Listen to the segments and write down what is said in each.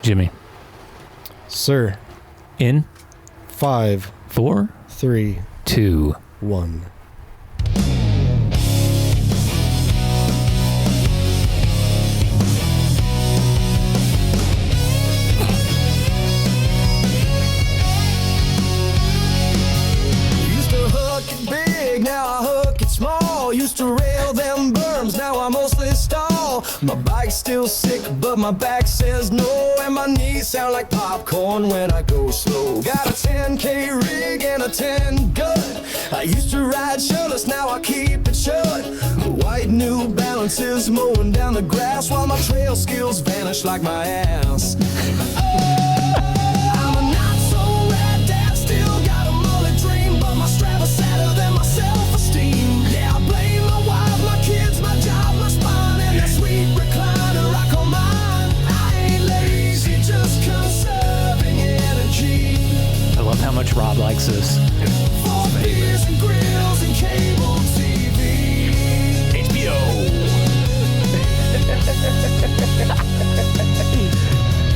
Jimmy. Sir. In 5, 4, 3, 2, 1. Now I hook it small. Used to rail them berms, now I mostly stall. My bike's still sick, but my back says no. And my knees sound like popcorn when I go slow. Got a 10K rig and a 10 gut. I used to ride shirtless, now I keep it shut. White New Balances mowing down the grass, while my trail skills vanish like my ass. I'm a not so rad dad, still got a mullet dream, but my strap is sadder than my self-esteem. Yeah, I blame my wife, my kids, my job, my spine, and that sweet recliner I call mine. I ain't lazy, just conserving energy. I love how much Rob likes this. For beers and grills and cable TV. HBO.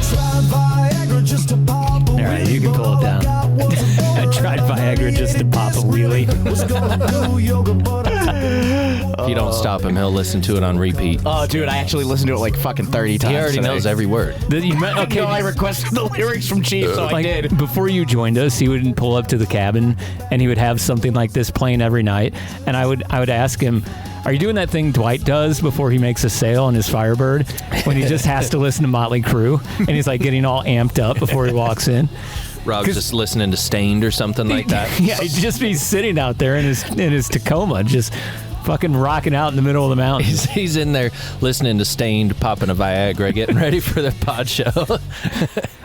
Tried Viagra just to pop a All right, you can pull it down. I tried Viagra just to pop a wheelie. If you don't stop him, he'll listen to it on repeat. Oh, dude, I actually listened to it like fucking 30 times. He already knows every word. Okay, No, I requested the lyrics from Cheef, so I did. Before you joined us, he would pull up to the cabin and he would have something like this playing every night. And I would ask him, are you doing that thing Dwight does before he makes a sale on his Firebird when he just has to listen to Motley Crue and he's like getting all amped up before he walks in? Rob's just listening to Stained or something like that. Yeah, he'd just be sitting out there in his Tacoma, just fucking rocking out in the middle of the mountains. He's in there listening to Stained, popping a Viagra, getting ready for the pod show.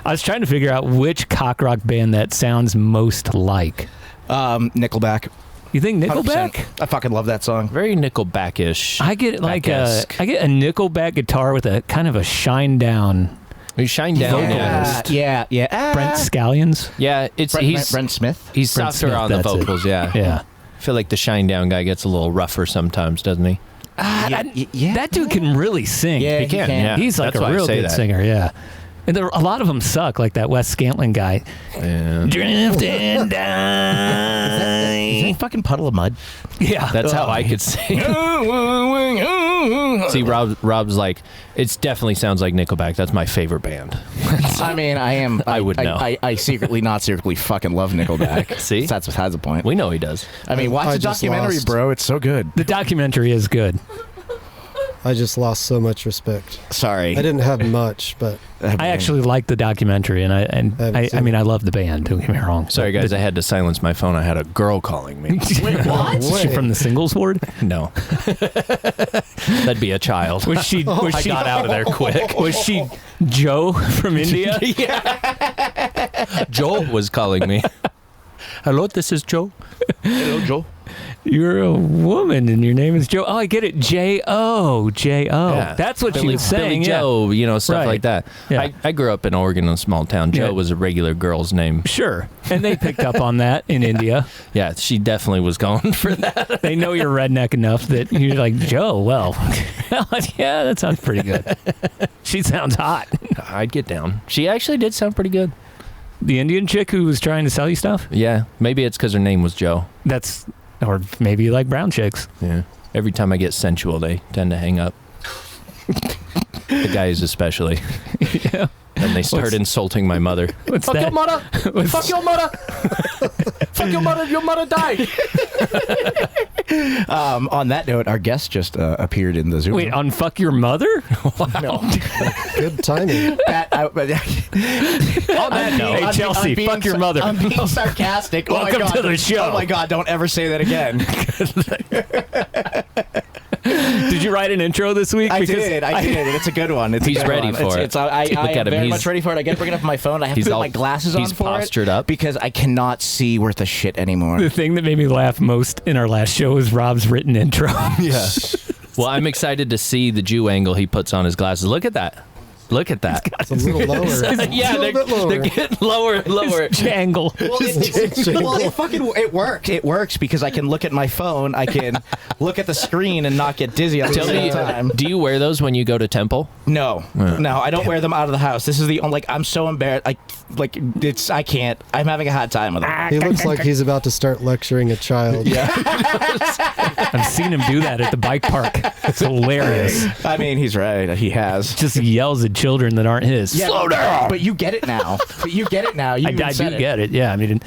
I was trying to figure out which cock rock band that sounds most like. Nickelback. You think Nickelback? 100%. I fucking love that song. Very Nickelback-ish. I get like I Back-esque. get a Nickelback guitar with a kind of a shine down. You shine down. Yeah. Brent Scallions. Yeah, he's Brent Smith. He's Brent softer Smith, on the that's it. vocals. Yeah. Yeah. I feel like the shine down guy gets a little rougher sometimes, doesn't he? That dude can really sing. Yeah, He can. Yeah. He's like That's why a I real say good that. singer. Yeah. And a lot of them suck, like that Wes Scantling guy. Yeah. Drift and die. Is that fucking Puddle of Mud? Yeah. That's how I could sing. See, Rob's like, it definitely sounds like Nickelback. That's my favorite band. I mean, I would know. I secretly, not secretly, fucking love Nickelback. See? That's the point. We know he does. I mean, watch I the just documentary, lost. bro. It's so good. The documentary is good. I just lost so much respect. Sorry. I didn't have much, but I actually like the documentary, and I mean, I love the band. Don't get me wrong. Sorry, guys. I had to silence my phone. I had a girl calling me. Wait, what? Is she from the singles ward? No. That'd be a child. Was she? Was I she got out of there quick. Was she Joe from India? Joel was calling me. Hello, this is Joe. Hello, Joel. You're a woman and your name is Joe. Oh, I get it. J-O. J-O. Yeah. That's what she Billy, was saying. Billy yeah. Joe, stuff Right. like that. Yeah. I grew up in Oregon in a small town. Joe Yeah. was a regular girl's name. Sure. And they picked up on that in India. Yeah, she definitely was going for that. They know you're redneck enough that you're like, Joe, well, yeah, that sounds pretty good. She sounds hot. I'd get down. She actually did sound pretty good. The Indian chick who was trying to sell you stuff? Yeah, maybe it's because her name was Joe. Or maybe you like brown chicks. Yeah. Every time I get sensual, they tend to hang up. The guys especially. Yeah. And they start insulting my mother. What's Fuck that? your mother! Fuck your mother! Fuck your mother! Your mother died! On that note, our guest just appeared in the Zoom. Wait, on Fuck Your Mother? No. good timing. On that note, Hey, Chelsea, fuck your mother. I'm being sarcastic. Welcome oh my God, to the show. Oh my God, don't ever say that again. Did you write an intro this week? I Because did. It's a good one. He's ready for it. I Look at am him. very He's- much ready for it. I got to bring it up on my phone. I have to He's put all- my glasses on he's for postured it up. because I cannot see worth a shit anymore. The thing that made me laugh most in our last show was Rob's written intro. Yeah. Well, I'm excited to see the Jew angle he puts on his glasses. Look at that. Look at that. It's a little lower. Yeah, a little bit lower. they're getting lower and lower. Jangle. Well, it worked. It works because I can look at my phone. I can look at the screen and not get dizzy at the Tell same me, time. do you wear those when you go to temple? No, I don't wear them out of the house. This is the only. Like, I'm so embarrassed. I can't. I'm having a hard time with them. He looks like he's about to start lecturing a child. Yeah. I've seen him do that at the bike park. It's hilarious. I mean, he's right. He has. Just yells at children that aren't his. Yeah, Slow down. But you get it now. You I do get it. Yeah, I mean,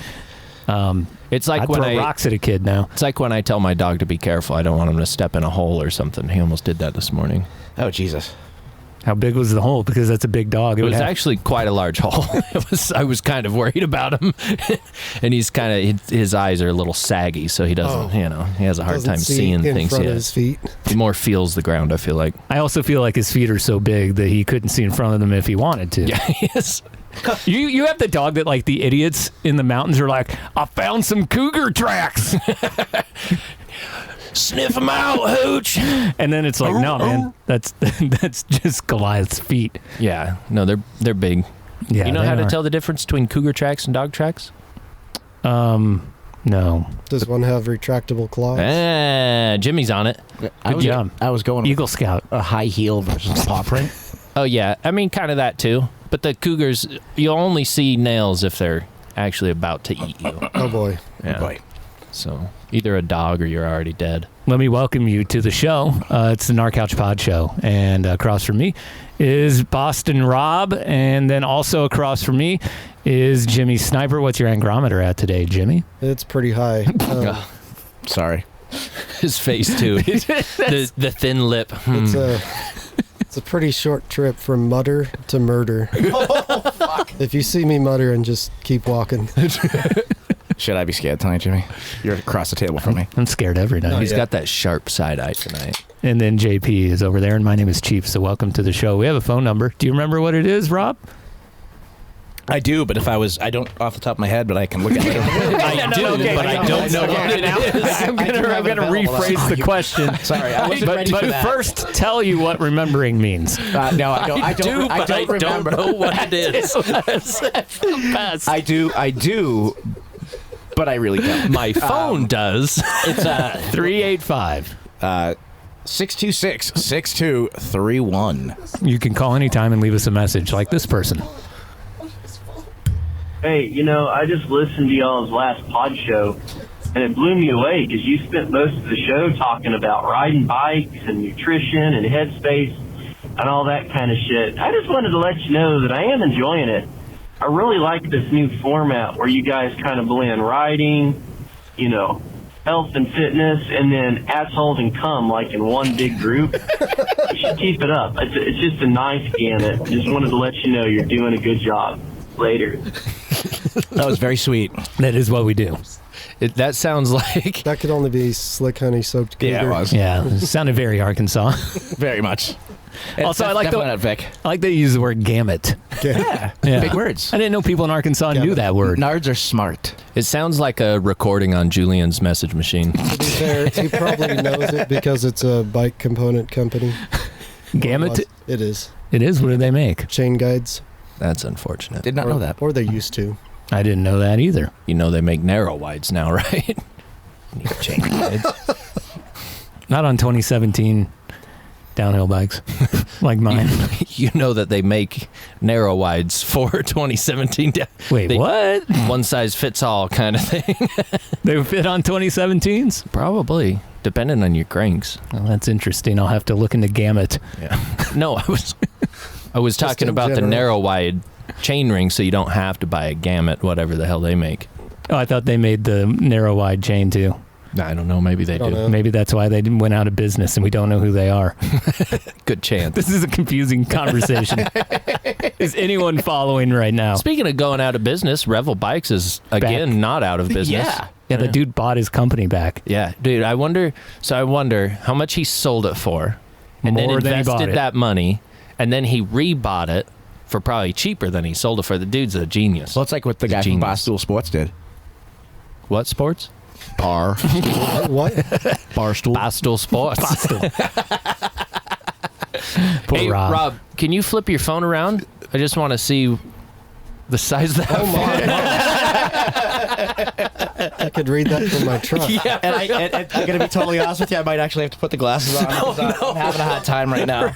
It's like I'd when throw rocks at a kid now. It's like when I tell my dog to be careful. I don't want him to step in a hole or something. He almost did that this morning. Oh, Jesus. How big was the hole? Because that's a big dog. It was actually quite a large hole. I was kind of worried about him, and he's kind of his eyes are a little saggy, so he doesn't. He has a hard time seeing in things. front of his feet. He more feels the ground. I feel like. I also feel like his feet are so big that he couldn't see in front of them if he wanted to. Yeah, yes. You have the dog that, like, the idiots in the mountains are like, I found some cougar tracks. Sniff them out, hooch. And then it's like, no, man, that's just Goliath's feet. Yeah, no, they're big. Yeah, you know they how to are. tell the difference between cougar tracks and dog tracks? No. Does one have retractable claws? Jimmy's on it. Good job. I was going Eagle Scout. a high heel versus paw print. Oh yeah, I mean kind of that too. But the cougars, you'll only see nails if they're actually about to eat you. Oh boy. Yeah. Boy. So either a dog or you're already dead. Let me welcome you to the show. It's the Gnar Couch Podshow. And across from me is Boston Rob. And then also across from me is Jimmy Sniper. What's your angrometer at today, Jimmy? It's pretty high. Sorry. His face too. the thin lip. It's a pretty short trip from mutter to murder. Oh, fuck. If you see me muttering, just keep walking. Should I be scared tonight, Jimmy? You're across the table from me. I'm scared every night. He's got that sharp side eye tonight. And then JP is over there, and my name is Cheef, so welcome to the show. We have a phone number. Do you remember what it is, Rob? I do, but I don't off the top of my head, but I can look at it. I do, but I don't know what it is. I'm gonna rephrase the question. Sorry, I wasn't ready for that. But first, tell you what remembering means. No, I don't. I don't remember. know what it is. Best. I do, but I really don't. My phone does. It's 385. 626-6231. You can call anytime and leave us a message, like this person. Hey, I just listened to y'all's last pod show, and it blew me away because you spent most of the show talking about riding bikes and nutrition and headspace and all that kind of shit. I just wanted to let you know that I am enjoying it. I really like this new format where you guys kind of blend riding, health and fitness, and then assholes and cum like in one big group. You should keep it up. It's just a nice gamut. Just wanted to let you know you're doing a good job. Later. That was very sweet. That is what we do. That sounds like... That could only be slick honey soaked cougar. Yeah, it was. Yeah, it sounded very Arkansas. Very much. Also, I like definitely not Vic. I like that you use the word gamut. Yeah. Yeah. Big words. I didn't know people in Arkansas knew that word. Nards are smart. It sounds like a recording on Julian's message machine. To be fair, he probably knows it because it's a bike component company. Gamut? It is. It is. What do they make? Chain guides. That's unfortunate. Did not know that. Or they used to. I didn't know that either. You know they make narrow wides now, right? Chain guides. Not on 2017 downhill bikes like mine. You know that they make narrow wides for 2017. Wait, what? One size fits all kind of thing. They fit on 2017s? Probably, depending on your cranks. Well, that's interesting. I'll have to look into gamut. Yeah. No, I was talking in about the general. narrow wide chain ring, so you don't have to buy a gamut, whatever the hell they make. Oh, I thought they made the narrow wide chain too. I don't know. Maybe they Don't do. know. Maybe that's why they went out of business and we don't know who they are. Good chance. This is a confusing conversation. Is anyone following right now? Speaking of going out of business, Revel Bikes is again not out of business. Yeah, the dude bought his company back. Yeah, dude. I wonder how much he sold it for, and More then than he bought invested it. that money, and then he rebought it for probably cheaper than he sold it for. The dude's a genius. Well, it's like what the guy from Genius. Barstool Sports did. What sports? Bar. What? Barstool. Barstool Sports. Poor Hey, Rob. Rob, can you flip your phone around? I just want to see the size of that phone. I could read that from my truck. Yeah, And I'm going to be totally honest with you, I might actually have to put the glasses on. Oh, because I'm having a hard time right now.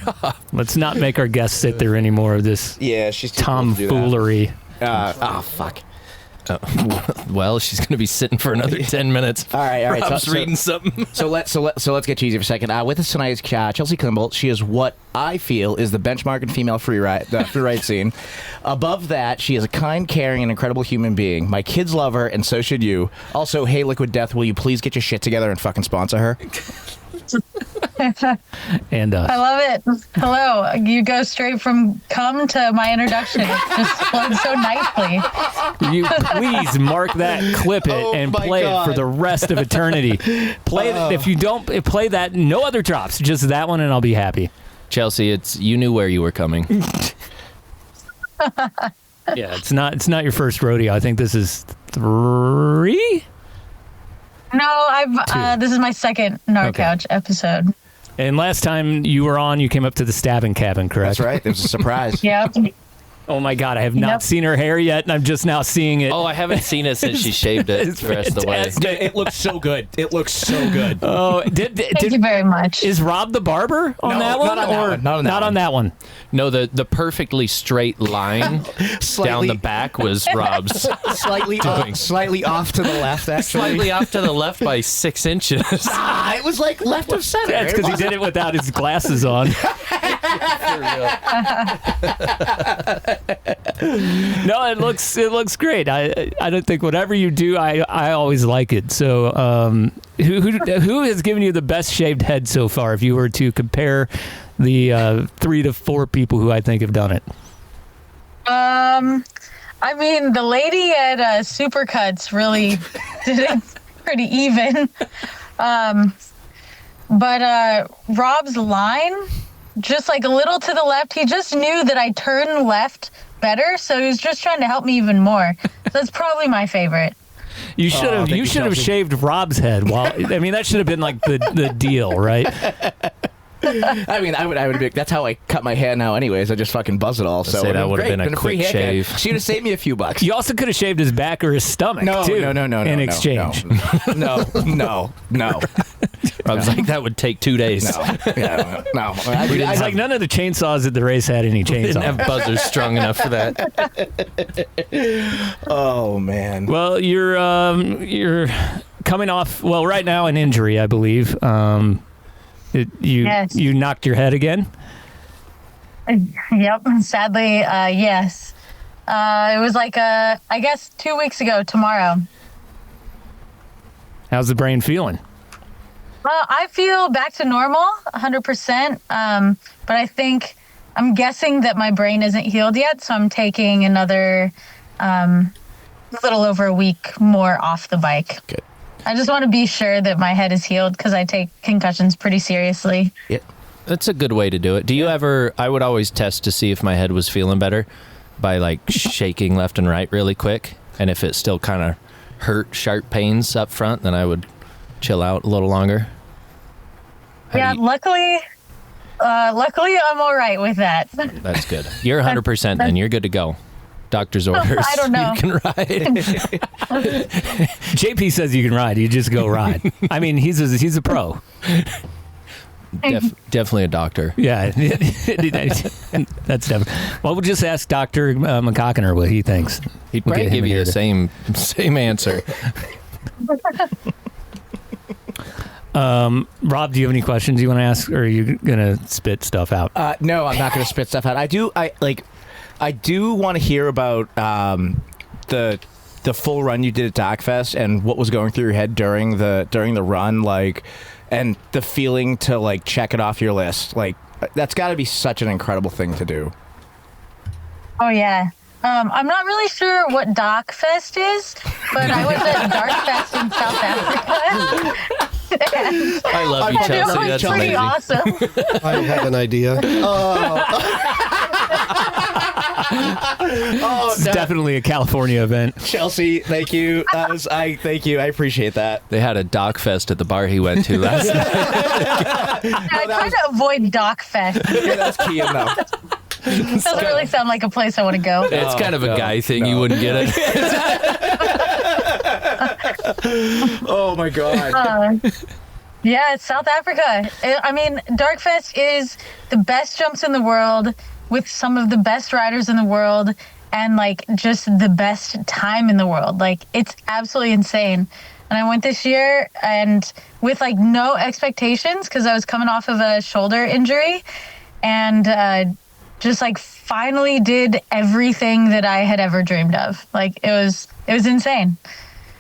Let's not make our guests sit there anymore of this Yeah, she's too cool to do that. tomfoolery. Fuck. well, she's going to be sitting for another 10 minutes. All right. Rob's reading something. So let's get cheesy for a second. With us tonight is Chelsea Kimball. She is what I feel is the benchmark in female freeride scene. Above that, she is a kind, caring, and incredible human being. My kids love her, and so should you. Also, hey, Liquid Death, will you please get your shit together and fucking sponsor her? And I love it. Hello. You go straight from cum to my introduction. It just flowed so nicely. you please mark that, clip it, and my play God. it for the rest of eternity. Play it. If you don't play that, no other drops, just that one, and I'll be happy. Chelsea, you knew where you were coming. Yeah, it's not your first rodeo. I think this is 3. No, this is my second Gnar Couch episode. And last time you were on, you came up to the stabbing cabin, correct? That's right. It was a surprise. Yep. Oh my God, I have not seen her hair yet, and I'm just now seeing it. Oh, I haven't seen it since she shaved it It's the rest of the way. fantastic. It looks so good. It looks so good. Oh, Thank you very much. is Rob the barber on No, that one? not on that or one. Not on that one. No, the perfectly straight line down the back was Rob's. slightly off to the left, actually. Slightly off to the left by 6 inches. It was like left of center. That's because he did it without his glasses on. No, it looks great. I don't think whatever you do, I always like it. So, who has given you the best shaved head so far? If you were to compare the 3 to 4 people who I think have done it. I mean, the lady at Supercuts really did it pretty even. But Rob's line, just like a little to the left, he just knew that I turn left better, so he was just trying to help me even more. So that's probably my favorite. You should have thank you, Chelsea. shaved Rob's head. I mean, that should have been like the deal, right? I mean, I would be. That's how I cut my hair now. Anyways, I just fucking buzz it all. So say that it would have great. been a free quick haircut. shave. She would have saved me a few bucks. You also could have shaved his back or his stomach, too. No. In exchange. No. Rob's like, that would take 2 days. No. It's like none of the chainsaws at the race had any Didn't chainsaws. have buzzers strong enough for that. Oh man. Well, you're coming off right now an injury, I believe. Yes. You knocked your head again. Yep. Sadly, yes. It was like I guess 2 weeks ago tomorrow. How's the brain feeling? Well, I feel back to normal, 100%. But I'm guessing that my brain isn't healed yet, so I'm taking another little over a week more off the bike. Good. I just want to be sure that my head is healed because I take concussions pretty seriously. Yeah. That's a good way to do it. Do you ever? I would always test to see if my head was feeling better by like shaking left and right really quick, and if it still kind of hurt, sharp pains up front, then I would chill out a little longer. Luckily I'm all right with that. That's good. You're 100%, then you're good to go. Doctor's orders. I don't know. You can ride. JP says you can ride. You just go ride. I mean, he's a pro. Definitely a doctor. Yeah, that's definitely. Well, we'll just ask Dr. McCockiner what he thinks. He'd We'll probably get him give you here the same answer. Rob, do you have any questions you want to ask, or are you gonna spit stuff out? No, I'm not going to spit stuff out. I do want to hear about the full run you did at Darkfest and what was going through your head during the run, like, and the feeling to like check it off your list. Like, that's got to be such an incredible thing to do. Oh, yeah. I'm not really sure what Darkfest is, but I was at Darkfest in South Africa. I love you, And it Chelsea. was That's pretty amazing. awesome. I have an idea. It's definitely a California event. Chelsea, thank you. Thank you. I appreciate that. They had a Darkfest at the bar he went to last night. I try to avoid Darkfest. Yeah, that's key enough. Doesn't really sound like a place I want to go. It's kind of a guy thing. You wouldn't get it. Oh my god. Yeah, it's South Africa. I mean, Darkfest is the best jumps in the world with some of the best riders in the world and like just the best time in the world. Like it's absolutely insane. And I went this year and with like no expectations because I was coming off of a shoulder injury and just like finally did everything that I had ever dreamed of. Like it was insane.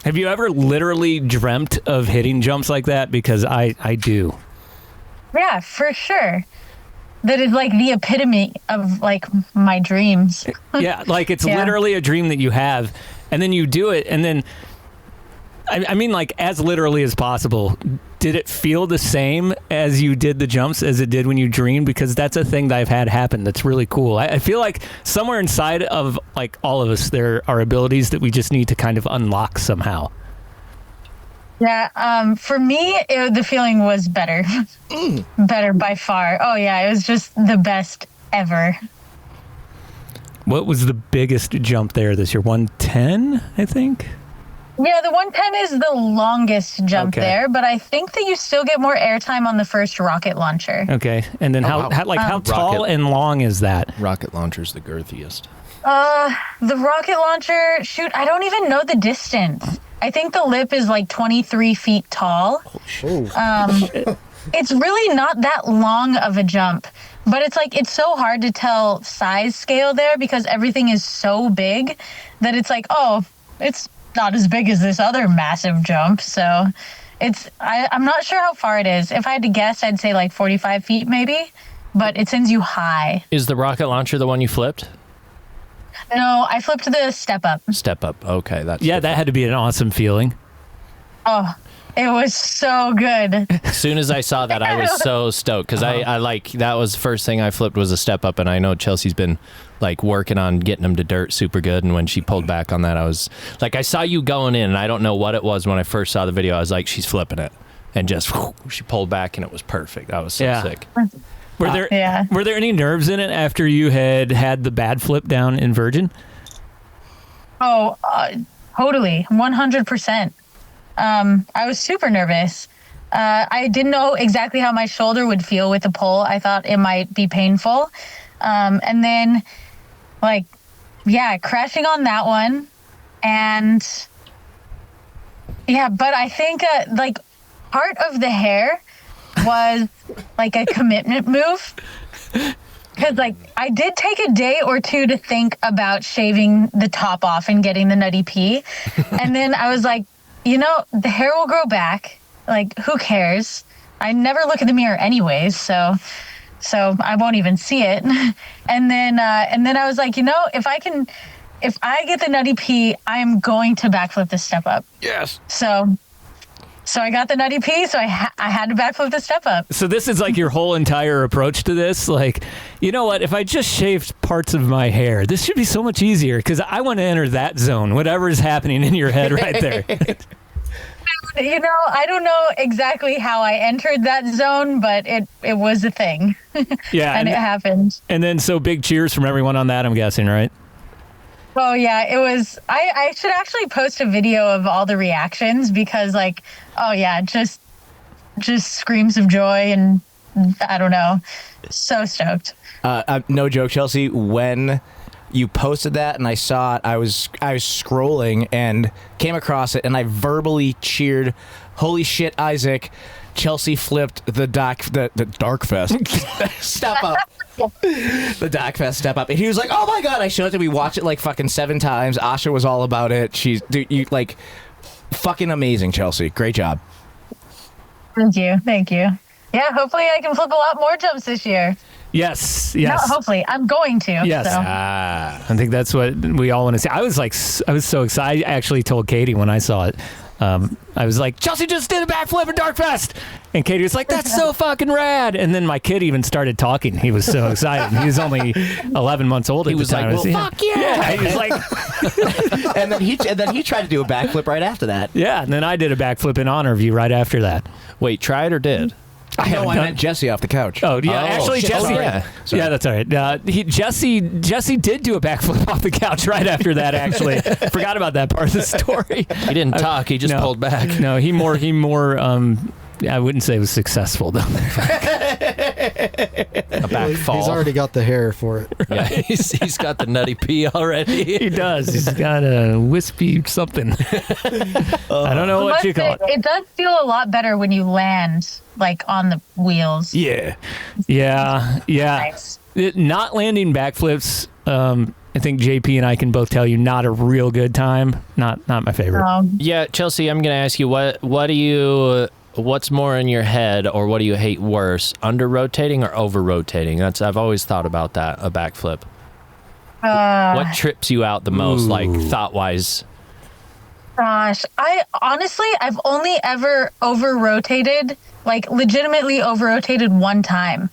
Have you ever literally dreamt of hitting jumps like that? Because I do. Yeah, for sure. That is like the epitome of like my dreams. Yeah, like it's Yeah. literally a dream that you have, and then you do it, and then I mean like as literally as possible. Did it feel the same as you did the jumps as it did when you dreamed? Because that's a thing that I've had happen that's really cool. I feel like somewhere inside of like all of us there are abilities that we just need to kind of unlock somehow. Yeah, for me, the feeling was better. Better by far. Oh, yeah, it was just the best ever. What was the biggest jump there this year? 110, I think? Yeah, the 110 is the longest jump Okay. there, but I think that you still get more airtime on the first rocket launcher. Okay, and then how tall Rocket. and long is that? Rocket launcher's the girthiest. The rocket launcher, shoot, I don't even know the distance. I think the lip is like 23 feet tall. It's really not that long of a jump, but it's so hard to tell size scale there because everything is so big that it's like, oh, it's not as big as this other massive jump. So I'm not sure how far it is. If I had to guess, I'd say like 45 feet maybe, but it sends you high. Is the rocket launcher the one you flipped? No, I flipped the step up. Step up. Okay, that's Yeah, that had to be an awesome feeling. Oh, it was so good. As soon as I saw that, I was so stoked because I like that was the first thing I flipped was a step up, and I know Chelsea's been like working on getting him to dirt super good. And when she pulled back on that, I was like, I saw you going in, and I don't know what it was when I first saw the video. I was like, she's flipping it, and just she pulled back, and it was perfect. I was so sick. Were there any nerves in it after you had the bad flip down in Virgin? Oh, totally, 100%. I was super nervous. I didn't know exactly how my shoulder would feel with the pull. I thought it might be painful. And then, crashing on that one. And, yeah, but I think, part of the hair was, like, a commitment move. Because, I did take a day or two to think about shaving the top off and getting the nutty pee. And then I was like, the hair will grow back. Like, who cares? I never look in the mirror anyways, so I won't even see it. And then I was like, if I get the nutty pee, I am going to backflip the step up. Yes. So I got the nutty pee, so I had to backflip the step up. So this is like your whole entire approach to this. Like, you know what? If I just shaved parts of my hair, this should be so much easier because I want to enter that zone, whatever is happening in your head right there. I don't know exactly how I entered that zone, but it was a thing. Yeah. and it happened. And then so big cheers from everyone on that, I'm guessing, right? Oh, yeah, it was. I should actually post a video of all the reactions because, just screams of joy and I don't know. So stoked. No joke, Chelsea. When you posted that and I saw it, I was scrolling and came across it and I verbally cheered, "Holy shit, Isaac! Chelsea flipped the Darkfest step up." The Darkfest step up, and he was like, "Oh my god!" I showed it to him. We watched it like fucking 7 times. Asha was all about it. You like fucking amazing, Chelsea. Great job. Thank you. Yeah, hopefully I can flip a lot more jumps this year. Yes. No, hopefully I'm going to. Yes. So. I think that's what we all want to see. I was so excited. I actually told Katie when I saw it. I was like, Chelsea just did a backflip at Darkfest, And Katie was like, "That's so fucking rad!" And then my kid even started talking. He was so excited. He was only 11 months old. He was like, "Well, fuck yeah!" Yeah, he was like, and then he tried to do a backflip right after that. yeah. And then I did a backflip in honor of you right after that. Wait, tried or did? I meant Jesse off the couch. Oh yeah, actually shit, Jesse. sorry. Yeah, that's all right. Jesse did do a backflip off the couch right after that. Actually, forgot about that part of the story. He didn't talk. He just pulled back. No, he more. I wouldn't say it was successful though. A back fall. He's already got the hair for it. Yeah, he's got the nutty pee already. He does. He's got a wispy something. I don't know what you call it. It does feel a lot better when you land like on the wheels. Yeah. Nice. Not landing backflips. I think JP and I can both tell you not a real good time. Not my favorite. Yeah, Chelsea, I'm gonna ask you what's more in your head, or what do you hate worse, under rotating or over rotating? I've always thought about that, a backflip. What trips you out the most, like thought wise? Gosh, I've only ever over rotated, like legitimately over rotated one time.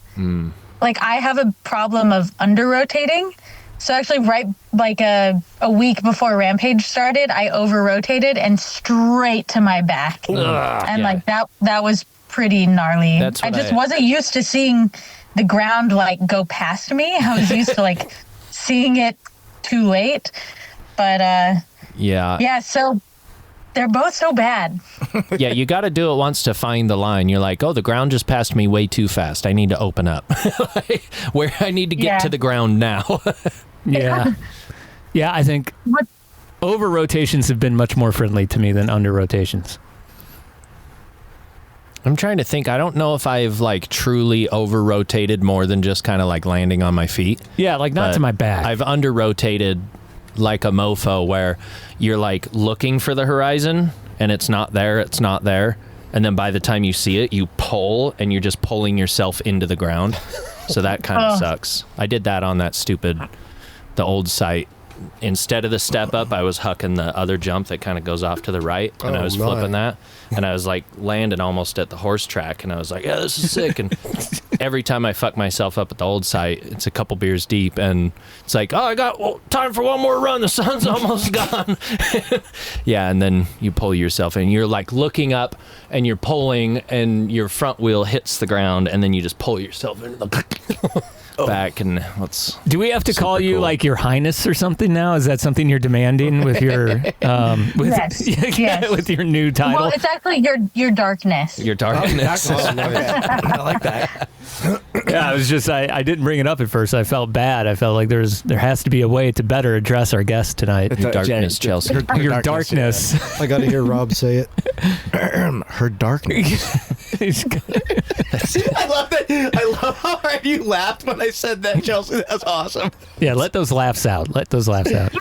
Like I have a problem of under rotating. So actually, right like a week before Rampage started, I over rotated and straight to my back, and like that was pretty gnarly. I just wasn't used to seeing the ground like go past me. I was used to like seeing it too late, but yeah. So they're both so bad. Yeah, you got to do it once to find the line. You're like, oh, the ground just passed me way too fast. I need to open up. Where I need to get to the ground now. Yeah. Yeah, I think over rotations have been much more friendly to me than under rotations. I'm trying to think. I don't know if I've like truly over rotated more than just kind of like landing on my feet. Yeah, like not to my back. I've under rotated like a mofo where you're like looking for the horizon and it's not there. And then by the time you see it, you pull and you're just pulling yourself into the ground. So that kind of sucks. I did that on the old site. Instead of the step up, I was hucking the other jump that kind of goes off to the right, and I was flipping that, and I was like landing almost at the horse track, and I was like, yeah, this is sick. And every time I fuck myself up at the old site, it's a couple beers deep, and it's like, oh, I got time for one more run. The sun's almost gone. Yeah, and then you pull yourself in. You're like looking up, and you're pulling, and your front wheel hits the ground, and then you just pull yourself into the back. And do we have to call you like Your Highness or something now? Is that something you're demanding with your yes. with your new title? Well, it's actually your darkness. Your darkness. I like that. Yeah, I was just I didn't bring it up at first. I felt bad. I felt like there has to be a way to better address our guest tonight. Your darkness, Chelsea. Your darkness. Yeah. I got to hear Rob say it. Her darkness. I love that. I love how hard you laughed when I said that, Chelsea. That's awesome. Yeah, let those laughs out.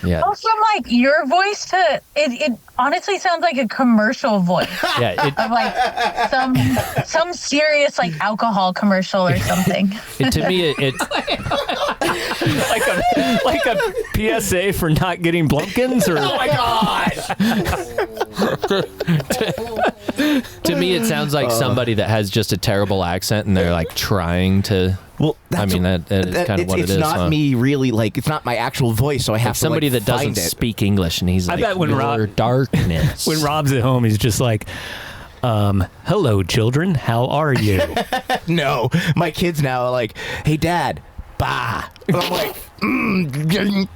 Yeah. Also, like your voice to it honestly sounds like a commercial voice. Yeah. Of like some serious like alcohol commercial or something. To me, it like a PSA for not getting Blumpkins, or Oh my god! to me it sounds like somebody that has just a terrible accent and they're like trying to. Well, I mean that is kind of what it is. It's not me really. Like it's not my actual voice, so I have like to somebody like, that doesn't speak English, and he's like, I bet when your darkness. when Rob's at home, he's just like, hello, children. How are you? No, my kids now are like, hey, Dad, bah. And I'm like,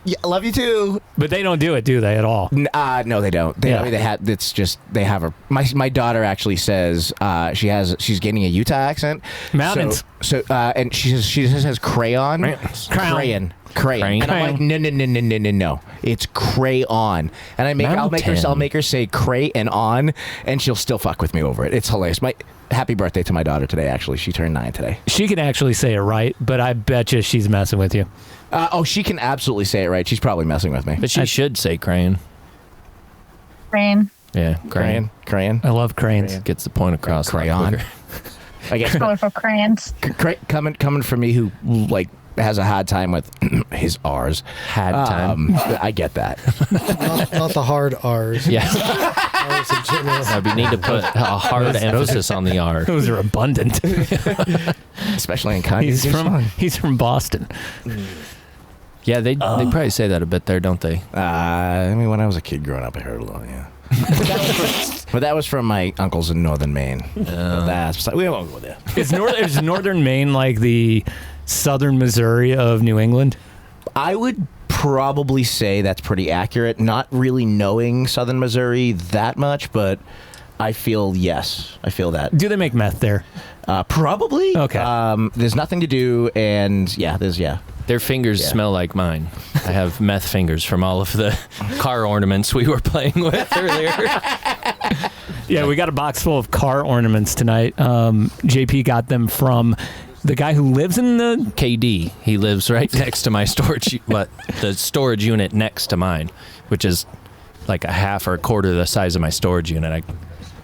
yeah, I love you too. But they don't do it, do they, at all? No, they don't. I mean, they have a. My daughter actually says she's getting a Utah accent. Mountains. So and she says crayon. Crayon. And I'm like, no. It's crayon. And I'll make her say cray and on, and she'll still fuck with me over it. It's hilarious. Happy birthday to my daughter today, actually. She turned 9 today. She can actually say it right, but I bet you she's messing with you. She can absolutely say it right. She's probably messing with me. But she should say crayon. Crane. Yeah, Crayon. I love cranes. Gets the point across. Crayon. I guess Going for crayons. coming from me who like has a hard time with his R's. Had time. I get that. Not the hard R's. Yeah. R's in general. We need to put a hard emphasis on the R. Those are abundant. Especially in Kanye's He's from Boston. Yeah, they probably say that a bit there, don't they? I mean, when I was a kid growing up, I heard a lot, yeah. But that was from my uncles in northern Maine. We won't go there. Is northern Maine like the southern Missouri of New England? I would probably say that's pretty accurate. Not really knowing southern Missouri that much, but I feel that. Do they make meth there? Probably. Okay. There's nothing to do, and Their fingers smell like mine. I have meth fingers from all of the car ornaments we were playing with earlier. Yeah, we got a box full of car ornaments tonight. JP got them from the guy who lives in the... KD. He lives right next to my storage... the storage unit next to mine, which is like a half or a quarter the size of my storage unit. I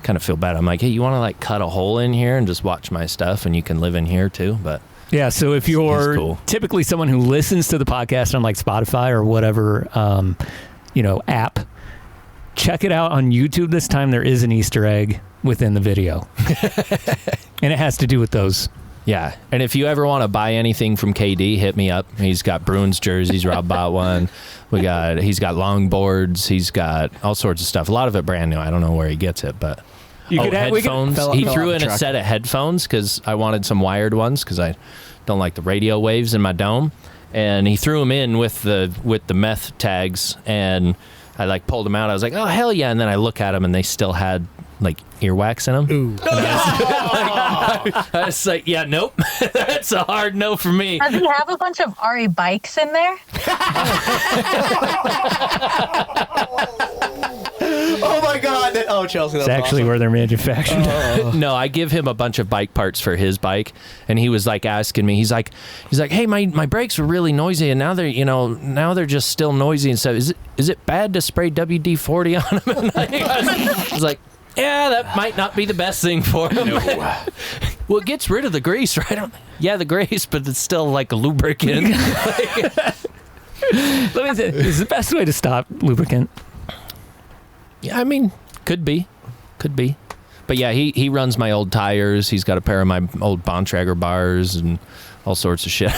kind of feel bad. I'm like, hey, you want to like cut a hole in here and just watch my stuff and you can live in here too? But... Yeah, so if you're typically someone who listens to the podcast on like Spotify or whatever, app, check it out on YouTube this time. There is an Easter egg within the video. And it has to do with those. Yeah, and if you ever want to buy anything from KD, hit me up. He's got Bruins jerseys. Rob bought one. He's got longboards. He's got all sorts of stuff. A lot of it brand new. I don't know where he gets it, but... headphones. He threw in a set of headphones because I wanted some wired ones because I don't like the radio waves in my dome. And he threw them in with the meth tags, and I like pulled them out. I was like, oh hell yeah! And then I look at them, and they still had like earwax in them. Ooh. I was like, yeah, nope, that's a hard no for me. Does he have a bunch of RE bikes in there? Oh my God! Chelsea, that's actually awesome. Where they're manufactured. No, I give him a bunch of bike parts for his bike, and he was like asking me. He's like, hey, my brakes were really noisy, and now they're just still noisy and stuff. Is it bad to spray WD-40 on them? I was like, yeah, that might not be the best thing for him. No. Well, it gets rid of the grease, right? Yeah, the grease, but it's still like a lubricant. Let me say, is the best way to stop lubricant? Yeah, I mean, could be. But yeah, he runs my old tires. He's got a pair of my old Bontrager bars and all sorts of shit.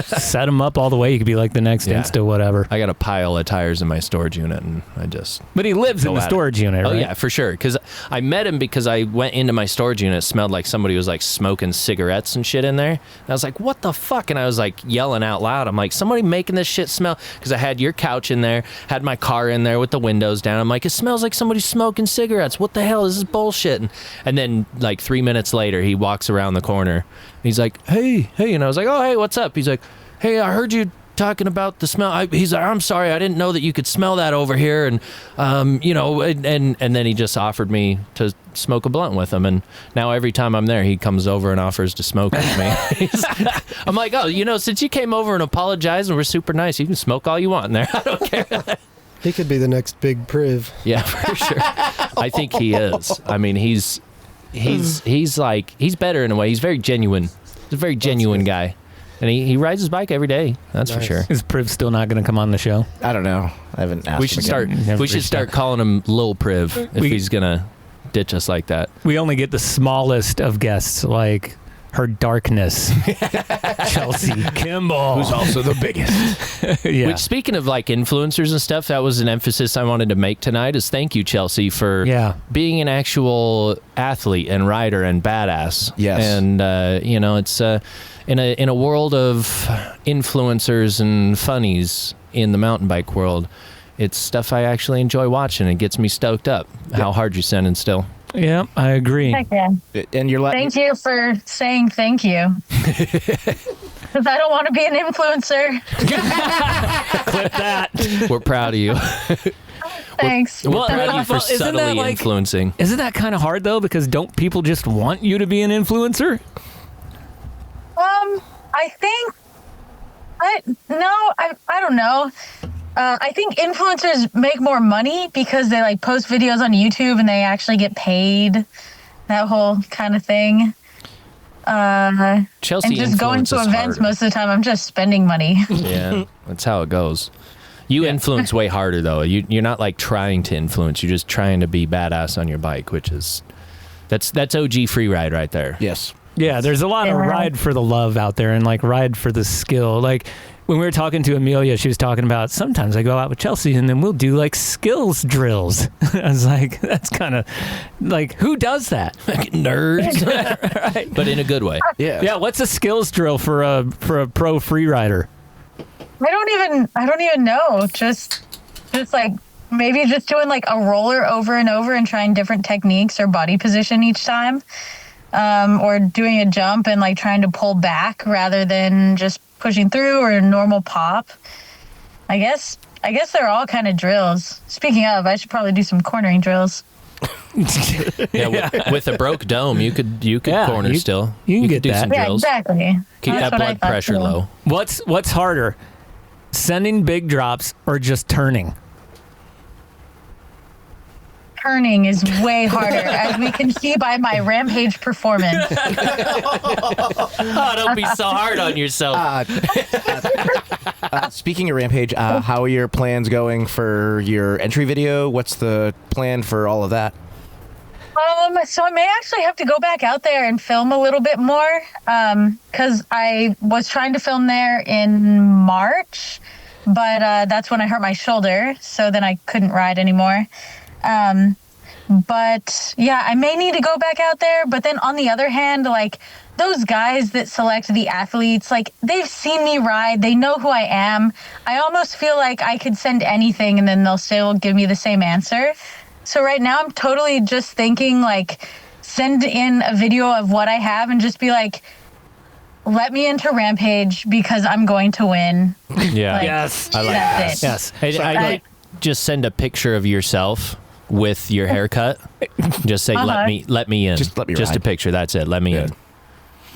Set them up all the way. You could be like the next Insta whatever. I got a pile of tires in my storage unit, and I just... But he lives in the storage unit, right? Oh, yeah, for sure. Because I met him because I went into my storage unit. It smelled like somebody was like smoking cigarettes and shit in there. And I was like, what the fuck? And I was like yelling out loud. I'm like, somebody making this shit smell? Because I had your couch in there, had my car in there with the windows down. I'm like, it smells like somebody's smoking cigarettes. What the hell? This is bullshit. And then like 3 minutes later, he walks around the corner. He's like, hey, and I was like, oh, hey, what's up? He's like, hey, I heard you talking about the smell. He's like, I'm sorry, I didn't know that you could smell that over here, and and then he just offered me to smoke a blunt with him, and now every time I'm there, he comes over and offers to smoke with me. I'm like, oh, since you came over and apologized and we're super nice, you can smoke all you want in there. I don't care. He could be the next big priv. Yeah, for sure. I think he is. I mean, he's better in a way. He's very genuine. He's a very genuine guy. And he rides his bike every day. That's nice. For sure. Is Priv still not going to come on the show? I don't know. I haven't asked him. We should start calling him Lil Priv if he's going to ditch us like that. We only get the smallest of guests, like her darkness, Chelsea Kimball, who's also the biggest. Yeah. Which, speaking of like influencers and stuff, that was an emphasis I wanted to make tonight. Is thank you, Chelsea, for being an actual athlete and rider and badass. Yes, and it's in a world of influencers and funnies in the mountain bike world, it's stuff I actually enjoy watching. It gets me stoked up. How hard you're sending still. Yeah, I agree. Heck yeah. And you're thank you for saying thank you. Because I don't want to be an influencer. Clip that. We're proud of you. Thanks. We're proud of you for subtly influencing. Isn't that kind of hard, though? Because don't people just want you to be an influencer? I think... I don't know. I think influencers make more money because they like post videos on YouTube and they actually get paid. That whole kind of thing. Chelsea and just going to events most of the time, I'm just spending money. Yeah, that's how it goes. You influence way harder though. You're not like trying to influence. You're just trying to be badass on your bike, which is that's OG free ride right there. Yes. Yeah, there's a lot of ride for the love out there and like ride for the skill. Like when we were talking to Amelia, she was talking about sometimes I go out with Chelsea and then we'll do like skills drills. I was like, that's kind of like, who does that? Nerds. Right. But in a good way. Yeah. Yeah, what's a skills drill for a pro free rider? I don't even know. Just like maybe just doing like a roller over and over and trying different techniques or body position each time. Or doing a jump and like trying to pull back rather than just pushing through or a normal pop. I guess they're all kind of drills. Speaking of, I should probably do some cornering drills. With a broke dome, you could corner still. You can get do that. some drills. Exactly. Keep That's that what I blood thought pressure too. low. What's harder, sending big drops or just turning? Turning is way harder, as we can see by my Rampage performance. Oh, don't be so hard on yourself. Speaking of Rampage, how are your plans going for your entry video? What's the plan for all of that? So I may actually have to go back out there and film a little bit more, because I was trying to film there in March, but that's when I hurt my shoulder, so then I couldn't ride anymore. But yeah, I may need to go back out there. But then on the other hand, like those guys that select the athletes, like they've seen me ride, they know who I am. I almost feel like I could send anything and then they'll still give me the same answer. So right now I'm totally just thinking like send in a video of what I have and just be like, let me into Rampage because I'm going to win. Yeah. Like, Yes. I like that's that. it. Yes. I just send a picture of yourself with your haircut. Just say, let me in. Just let me Just ride. a picture. That's it. Let me in.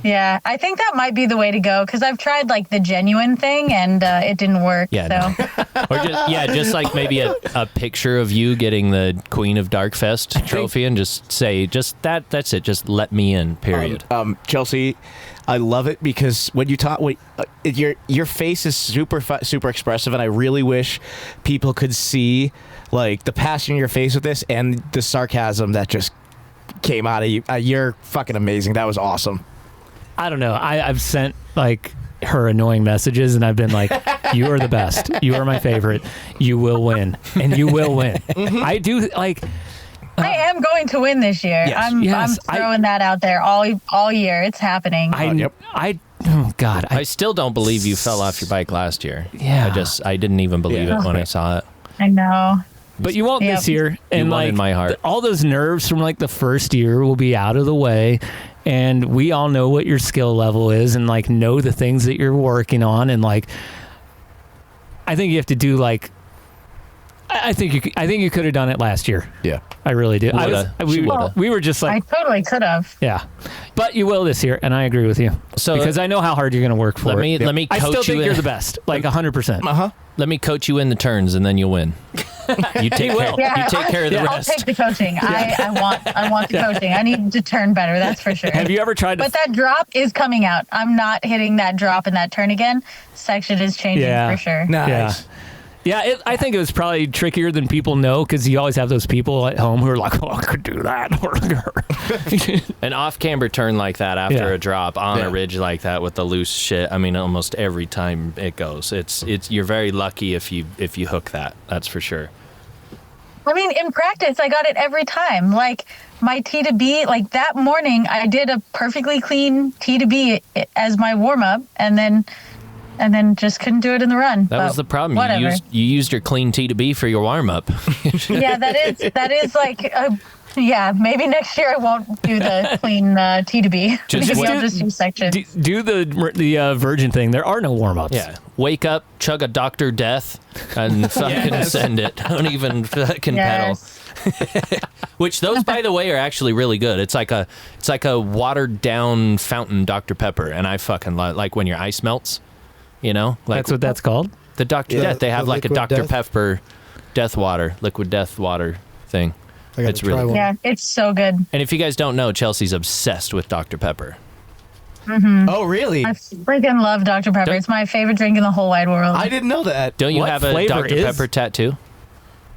Yeah, I think that might be the way to go because I've tried like the genuine thing and it didn't work. Yeah, so. Or just like maybe a picture of you getting the Queen of Darkfest trophy and just say, that's it. Just let me in, period. Chelsea, I love it because when you talk, your face is super expressive, and I really wish people could see like the passion in your face with this and the sarcasm that just came out of you. You're fucking amazing. That was awesome. I don't know. I've sent like her annoying messages and I've been like, you are the best. You are my favorite. You will win. And you will win. I do like... I am going to win this year. Yes. I'm throwing that out there all year. It's happening. Oh God. I still don't believe you fell off your bike last year. Yeah. I didn't even believe it when I saw it. I know. But you won't this year. And You won like in my heart. all those nerves from like the first year will be out of the way. And we all know what your skill level is and like know the things that you're working on. And like, I think you have to do like, I think you could have done it last year. Yeah. I really do. We were just I like, totally could have. yeah, but you will this year. And I agree with you. So because I know how hard you're going to work for it. Let me coach I still think you you're in. the best, like 100%. Let me coach you in the turns, and then you'll win. You take care. Yeah, You take care of the I'll rest. take the coaching. I want the coaching. I need to turn better. That's for sure. Have you ever tried to? But that drop is coming out. I'm not hitting that drop and that turn again. Section is changing for sure. Nice. Yeah, I think it was probably trickier than people know because you always have those people at home who are like, oh, I could do that. An off-camber turn like that after Yeah. a drop on a ridge like that with the loose shit. I mean, almost every time it goes, it's you're very lucky if you hook that. That's for sure. I mean, in practice, I got it every time. Like my T to B, like that morning, I did a perfectly clean T to B as my warm up, and then just couldn't do it in the run. That was the problem. Whatever. You used your clean T to B for your warm up. Yeah, that is like, yeah. Maybe next year I won't do the clean T to B. Maybe I'll just do section. do the virgin thing. There are no warm-ups. Yeah. Wake up, chug a Dr. Death, and fucking send it. Don't even fucking pedal. Which those, by the way, are actually really good. It's like a watered down fountain Dr. Pepper, and I fucking like when your ice melts. You know, like That's what that's called. the Dr. Death. They have the like a liquid Dr. death. Pepper death water, liquid death water thing. I gotta It's try really one. Yeah, it's so good. And if you guys don't know, Chelsea's obsessed with Dr. Pepper. Oh, really? I freaking love Dr. Pepper. It's my favorite drink in the whole wide world. I didn't know that. Don't you What have a flavor Dr. is- Pepper tattoo?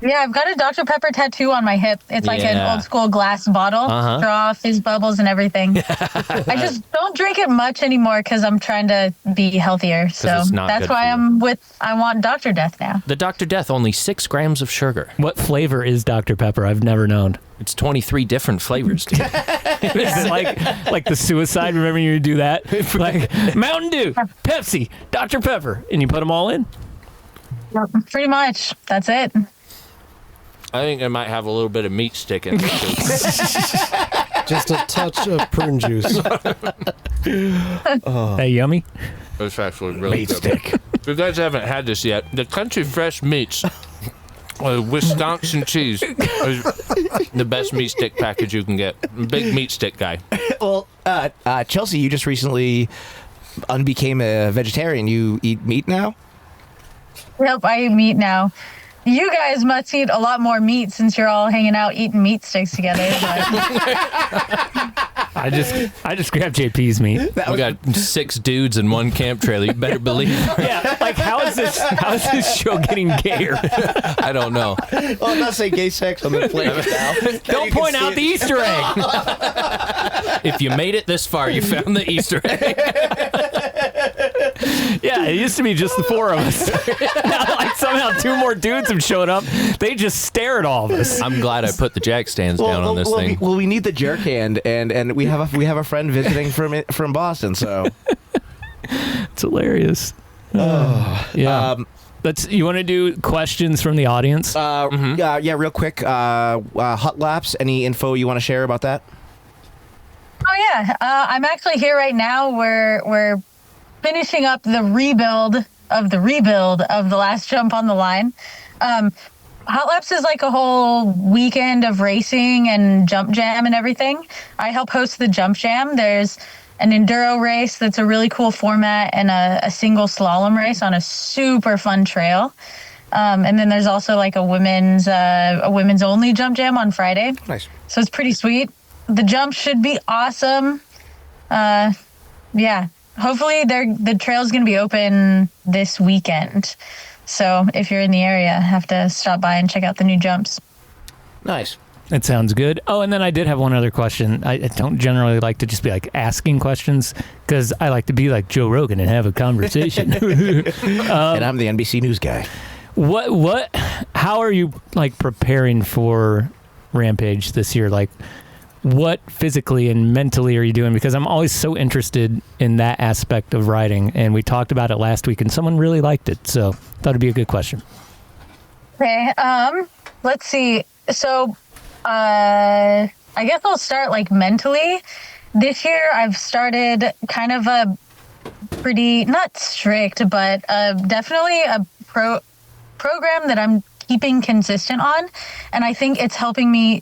Yeah, I've got a Dr. Pepper tattoo on my hip. It's like an Yeah. old school glass bottle, straw, fizz bubbles, and everything. I just don't drink it much anymore because I'm trying to be healthier. So it's not that's good why for you. I want Dr. Death now. The Dr. Death, only 6 grams of sugar. What flavor is Dr. Pepper? I've never known. It's 23 different flavors. Dude. Is it like the suicide? Remember you do that? Like Mountain Dew, Pepsi, Dr. Pepper, and you put them all in? Pretty much. That's it. I think it might have a little bit of meat stick in it. Just a touch of prune juice. Hey, yummy? It's actually really Meat good. stick. If you guys haven't had this yet, the Country Fresh Meats Wisconsin cheese is the best meat stick package you can get. Big meat stick guy. Well, Chelsea, you just recently became a vegetarian. You eat meat now? Yep, I eat meat now. You guys must eat a lot more meat since you're all hanging out eating meat sticks together. I just grabbed JP's meat. We got 6 dudes in one camp trailer. You better believe it. Yeah, like how is this show getting gayer? I don't know. Well, I'm not saying gay sex on the planet now. Don't point out the Easter egg. If you made it this far, you found the Easter egg. Yeah, it used to be just the 4 of us. Now, like somehow 2 more dudes have showed up. They just stare at all of us. I'm glad I put the jack stands down on this thing. We need the jerk hand, and we have a friend visiting from Boston, so It's hilarious. Yeah. You want to do questions from the audience? yeah, real quick. Hot laps. Any info you want to share about that? Oh yeah, I'm actually here right now. We're finishing up the rebuild of the last jump on the line. Hot Laps is like a whole weekend of racing and jump jam and everything. I help host the jump jam. There's an enduro race that's a really cool format and a single slalom race on a super fun trail. And then there's also like a women's only jump jam on Friday. Nice. So it's pretty sweet. The jump should be awesome. Yeah. Hopefully the trail's going to be open this weekend. So if you're in the area, have to stop by and check out the new jumps. Nice. That sounds good. Oh, and then I did have one other question. I don't generally like to just be like asking questions because I like to be like Joe Rogan and have a conversation. And I'm the NBC News guy. How are you like preparing for Rampage this year? Like, what physically and mentally are you doing? Because I'm always so interested in that aspect of riding, and we talked about it last week, and someone really liked it, so thought it'd be a good question. Okay, let's see. So, I guess I'll start like mentally. This year, I've started kind of a pretty not strict, but definitely a program that I'm keeping consistent on, and I think it's helping me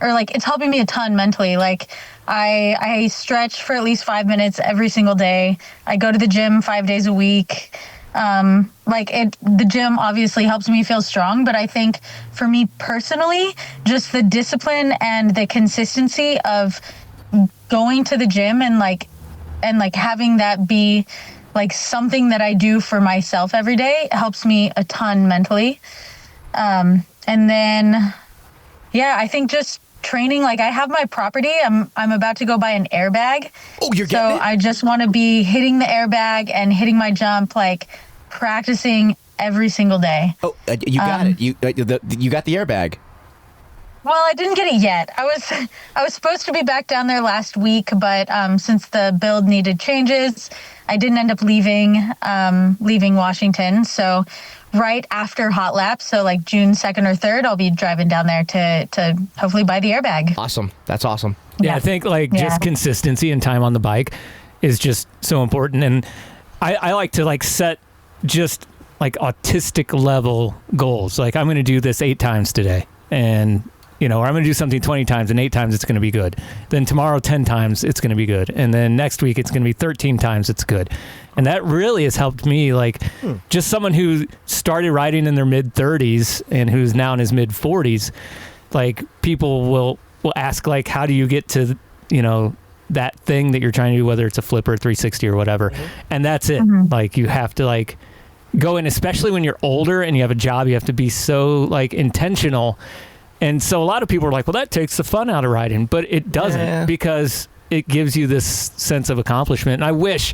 it's helping me a ton mentally. Like I stretch for at least 5 minutes every single day. I go to the gym 5 days a week. The gym obviously helps me feel strong, but I think for me personally, just the discipline and the consistency of going to the gym and having that be like something that I do for myself every day helps me a ton mentally. And then, yeah, I think just training, like I have my property. I'm about to go buy an airbag. Oh, you're getting it? I just want to be hitting the airbag and hitting my jump, like practicing every single day. Oh, you got it. You got the airbag. Well, I didn't get it yet. I was supposed to be back down there last week, but since the build needed changes, I didn't end up leaving Washington. So right after Hot Lap, so like June 2nd or 3rd, I'll be driving down there to hopefully buy the airbag. Awesome. That's awesome. Yeah, I think just consistency and time on the bike is just so important. And I like to like set just like autistic level goals. Like I'm going to do this 8 times today, and or I'm going to do something 20 times, and 8 times it's going to be good. Then tomorrow 10 times it's going to be good, and then next week it's going to be 13 times it's good. And that really has helped me. Like just someone who started riding in their mid 30s and who's now in his mid 40s. Like people will ask like, how do you get to that thing that you're trying to do, whether it's a flip or 360 or whatever. And that's it. Like, you have to like go in, especially when you're older and you have a job, you have to be so like intentional. And so a lot of people are like, well, that takes the fun out of riding, but it doesn't, because it gives you this sense of accomplishment. And I wish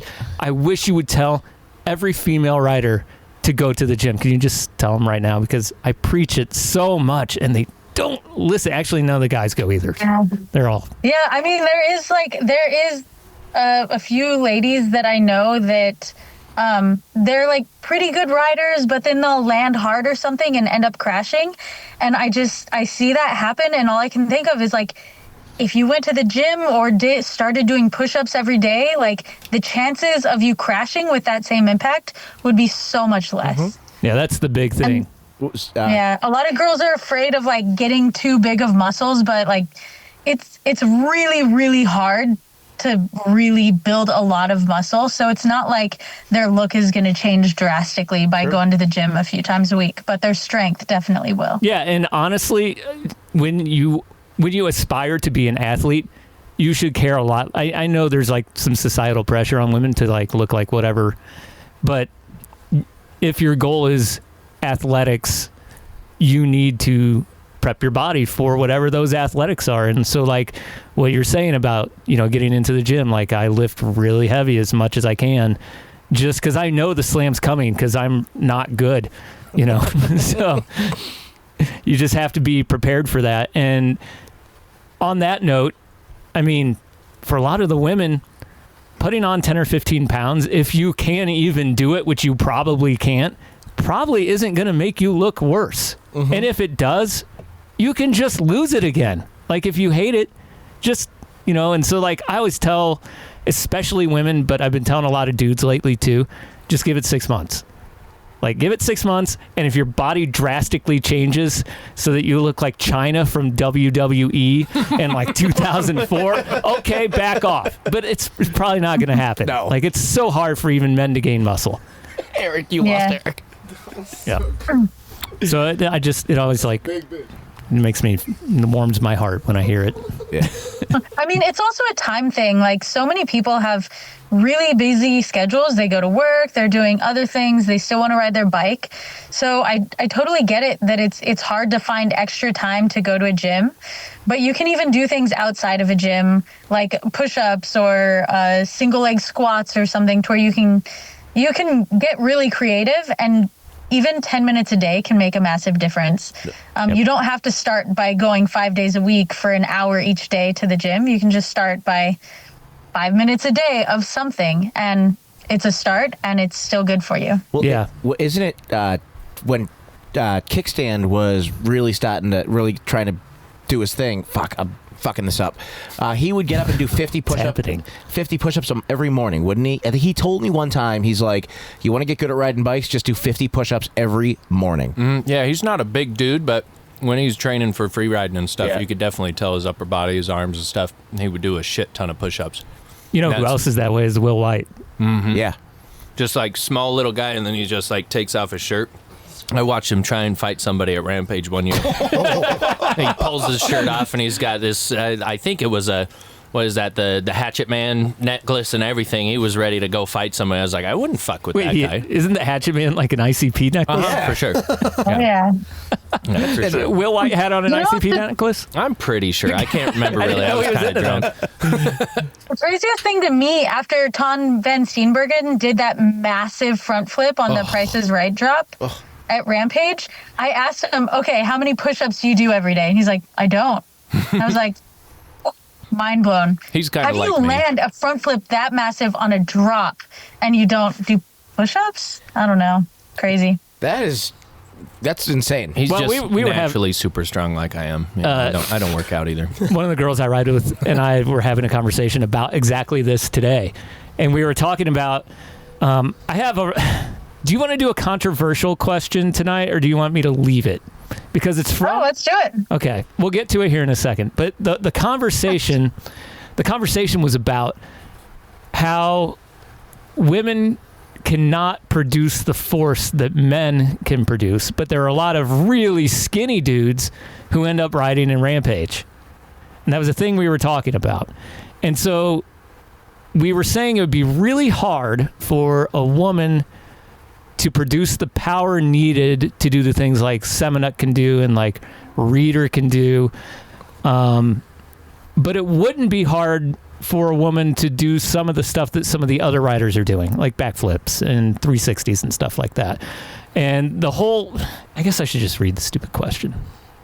you would tell every female rider to go to the gym. Can you just tell them right now? Because I preach it so much and they don't listen. Actually, none of the guys go either. They're all. Yeah, I mean, there is a few ladies that I know that they're like pretty good riders, but then they'll land hard or something and end up crashing. And I see that happen. And all I can think of is like, if you went to the gym or started doing push-ups every day, like the chances of you crashing with that same impact would be so much less. Yeah, that's the big thing. Yeah, a lot of girls are afraid of like getting too big of muscles, but like it's really, really hard to really build a lot of muscle. So it's not like their look is going to change drastically by going to the gym a few times a week, but their strength definitely will. Yeah, and honestly, when you aspire to be an athlete, you should care a lot. I know there's like some societal pressure on women to like look like whatever, but if your goal is athletics, you need to prep your body for whatever those athletics are. And so like what you're saying about, getting into the gym, like I lift really heavy as much as I can just because I know the slam's coming because I'm not good, so you just have to be prepared for that. And on that note, I mean, for a lot of the women, putting on 10 or 15 pounds, if you can even do it, which you probably can't, probably isn't going to make you look worse. And if it does, you can just lose it again. Like if you hate it, just, and so like I always tell, especially women, but I've been telling a lot of dudes lately too, just give it 6 months. Like give it 6 months, and if your body drastically changes so that you look like China from WWE in like 2004, okay, back off. But it's probably not going to happen. No. Like it's so hard for even men to gain muscle. Eric, you lost Eric. Yeah. So it always like it warms my heart when I hear it. Yeah. I mean, it's also a time thing. Like so many people have really busy schedules. They go to work, they're doing other things, they still want to ride their bike. So I totally get it that it's hard to find extra time to go to a gym, but you can even do things outside of a gym, like push-ups or single leg squats or something, to where you can get really creative, and even 10 minutes a day can make a massive difference. You don't have to start by going 5 days a week for an hour each day to the gym. You can just start by 5 minutes a day of something, and it's a start, and it's still good for you. Well, yeah. Isn't it when Kickstand was really trying to do his thing? Fuck, I'm fucking this up. He would get up and do 50 push-ups every morning, wouldn't he? And he told me one time, he's like, you want to get good at riding bikes, just do 50 push-ups every morning. Yeah, he's not a big dude, but when he's training for free riding and stuff, you could definitely tell his upper body, his arms and stuff, he would do a shit ton of push-ups. Who else is that way is Will White. Yeah. Just like small little guy, and then he just like takes off his shirt. I watched him try and fight somebody at Rampage one year. He pulls his shirt off, and he's got this, I think it was the Hatchet Man necklace and everything. He was ready to go fight somebody. I was like, I wouldn't fuck with that guy. Isn't the Hatchet Man like an ICP necklace? For sure. Yeah. For sure. Will White had on an ICP necklace? I'm pretty sure. I can't remember really. I was kind of drunk. The craziest thing to me, after Ton Van Steenbergen did that massive front flip on the Price is Right drop at Rampage, I asked him, okay, how many push-ups do you do every day? And he's like, I don't. And I was like, mind blown. He's kind of like me. How do you land a front flip that massive on a drop and you don't do push-ups? I don't know. Crazy. That's insane. He's just naturally super strong like I am. Yeah, I don't work out either. One of the girls I ride with and I were having a conversation about exactly this today. And we were talking about, do you want to do a controversial question tonight, or do you want me to leave it? Because it's from... Oh, let's do it. Okay. We'll get to it here in a second. But the conversation was about how women cannot produce the force that men can produce, but there are a lot of really skinny dudes who end up riding in Rampage. And that was the thing we were talking about. And so we were saying it would be really hard for a woman to produce the power needed to do the things like Seminut can do and like Reader can do. But it wouldn't be hard for a woman to do some of the stuff that some of the other riders are doing, like backflips and 360s and stuff like that. And the whole, I guess I should just read the stupid question.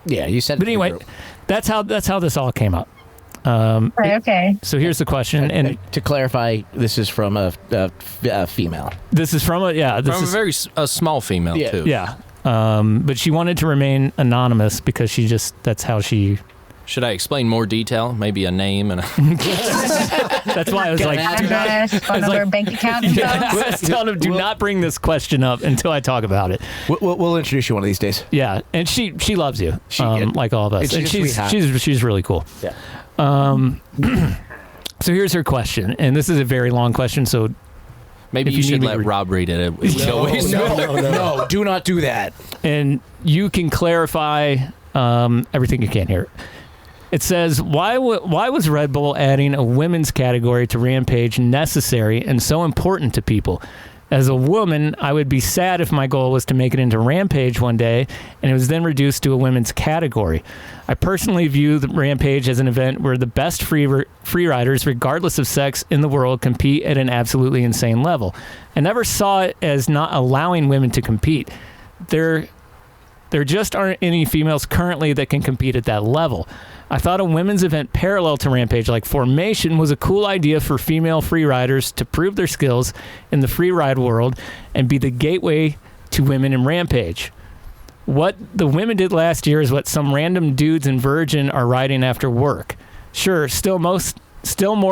Yeah, you said. But anyway, that's how this all came up. Okay. So here's the question, and to clarify, this is from a female. this is from From a very small female, Yeah. too. yeah. But she wanted to remain anonymous because that's how she. Should I explain more detail? Maybe a name and a... That's why I was like, do not. Address, phone number, bank account info. I was telling him, do not bring this question up until I talk about it. We'll introduce you one of these days. Yeah, and she loves you, like all of us, and she's really cool. Yeah. So here's her question, and this is a very long question. So Maybe if you you should need me let to- Rob read it. It would go way No, do not do that. and you can clarify everything you can here. It says, why was Red Bull adding a women's category to Rampage necessary and so important to people? As a woman, I would be sad if my goal was to make it into Rampage one day and it was then reduced to a women's category. I personally view the Rampage as an event where the best free riders, regardless of sex in the world, compete at an absolutely insane level. I never saw it as not allowing women to compete. There just aren't any females currently that can compete at that level. I thought a women's event parallel to Rampage, like Formation, was a cool idea for female free riders to prove their skills in the free ride world and be the gateway to women in Rampage. What the women did last year is what some random dudes in Virgin are riding after work. Sure, still more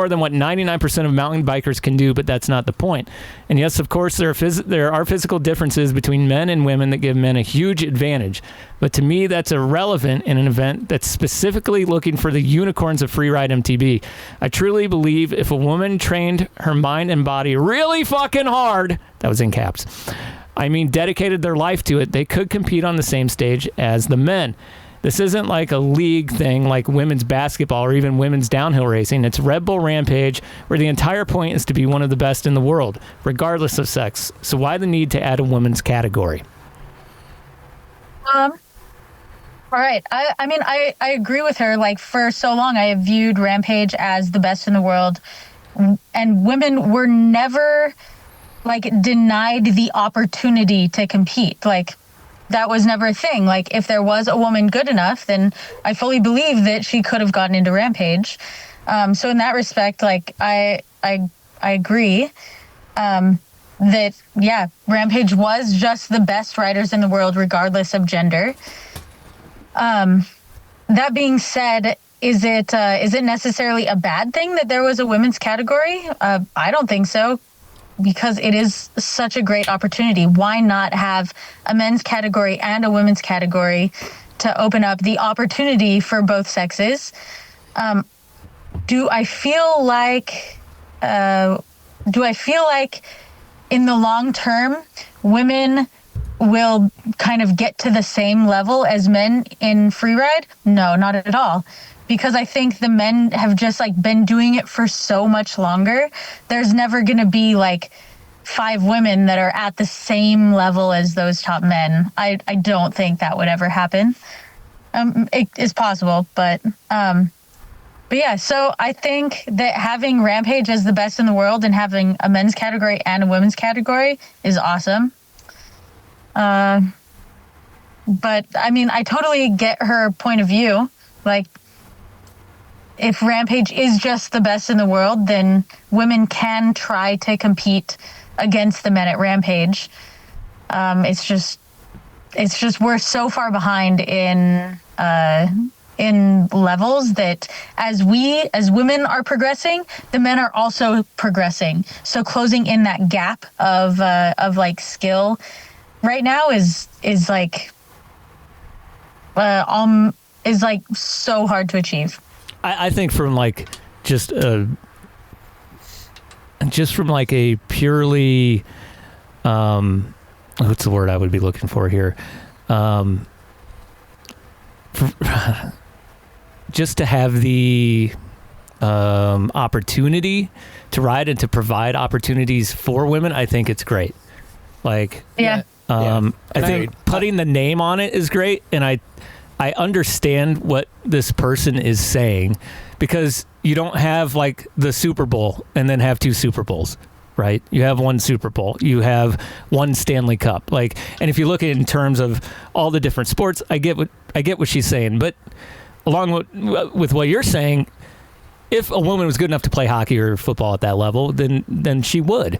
than what 99% of mountain bikers can do, but that's not the point. And yes, of course, there are physical differences between men and women that give men a huge advantage. But to me, that's irrelevant in an event that's specifically looking for the unicorns of freeride MTB. I truly believe if a woman trained her mind and body really fucking hard, that was in caps, I mean dedicated their life to it, they could compete on the same stage as the men. This isn't like a league thing like women's basketball or even women's downhill racing. It's Red Bull Rampage, where the entire point is to be one of the best in the world, regardless of sex. So why the need to add a women's category? All right. I agree with her. Like, for so long, I have viewed Rampage as the best in the world. And women were never, like, denied the opportunity to compete. Like, that was never a thing. Like, if there was a woman good enough, then I fully believe that she could have gotten into Rampage. So in that respect, like, I agree that, yeah, Rampage was just the best riders in the world, regardless of gender. That being said, is it necessarily a bad thing that there was a women's category? I don't think so, because it is such a great opportunity. Why not have a men's category and a women's category to open up the opportunity for both sexes? Do I feel like in the long term, women will kind of get to the same level as men in freeride? No, not at all. Because I think the men have just like been doing it for so much longer. There's never going to be like 5 women that are at the same level as those top men. I don't think that would ever happen. It is possible, but yeah, so I think that having Rampage as the best in the world and having a men's category and a women's category is awesome. But I mean, I totally get her point of view. Like, if Rampage is just the best in the world, then women can try to compete against the men at Rampage. It's just we're so far behind in levels that as women are progressing, the men are also progressing. So closing in that gap of like skill right now is like so hard to achieve. I think from like just from like a purely what's the word I would be looking for here? Just to have the opportunity to ride and to provide opportunities for women, I think it's great. Like, Yeah. I think putting the name on it is great, and I understand what this person is saying, because you don't have like the Super Bowl and then have two Super Bowls, right? You have one Super Bowl, you have one Stanley Cup, like, and if you look at it in terms of all the different sports, I get what she's saying, but along with what you're saying, if a woman was good enough to play hockey or football at that level, then she would.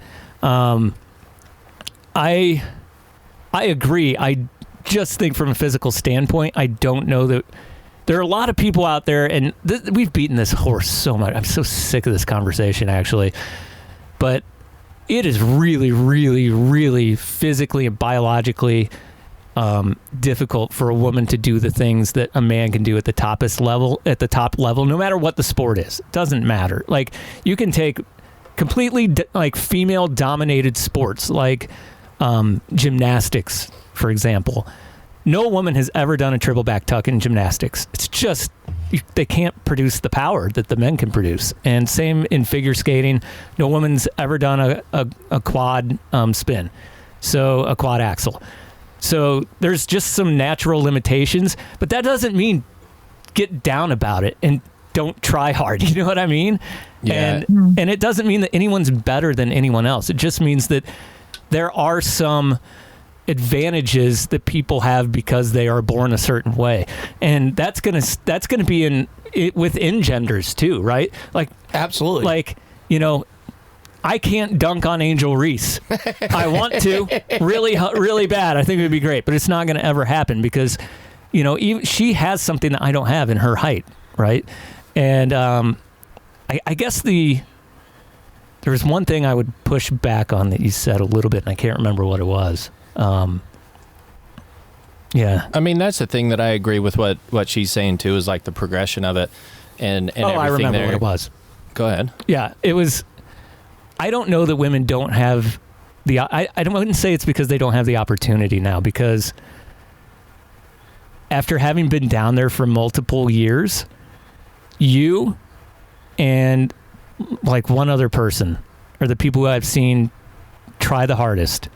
I agree. I just think from a physical standpoint, I don't know that there are a lot of people out there, and we've beaten this horse so much. I'm so sick of this conversation, actually. But it is really, really, really physically and biologically difficult for a woman to do the things that a man can do at the top level, no matter what the sport is. It doesn't matter. Like, you can take completely like female-dominated sports, like gymnastics, for example. No woman has ever done a triple back tuck in gymnastics. It's just, they can't produce the power that the men can produce. And same in figure skating. No woman's ever done a quad spin, so a quad axel. So there's just some natural limitations, but that doesn't mean get down about it and don't try hard. You know what I mean? Yeah. And it doesn't mean that anyone's better than anyone else. It just means that there are some advantages that people have because they are born a certain way, and that's gonna be within genders too, right? Like, absolutely. Like, you know, I can't dunk on Angel Reese. I want to really, really bad. I think it would be great, but it's not going to ever happen because, you know, she has something that I don't have in her height, right? And I guess there was one thing I would push back on that you said a little bit, and I can't remember what it was. Yeah. I mean, that's the thing that I agree with what she's saying too, is like the progression of it and everything. I remember there. what it was. Go ahead. Yeah, it was. I don't know that women don't have I wouldn't say it's because they don't have the opportunity now, because after having been down there for multiple years, you and like one other person are the people who I've seen try the hardest.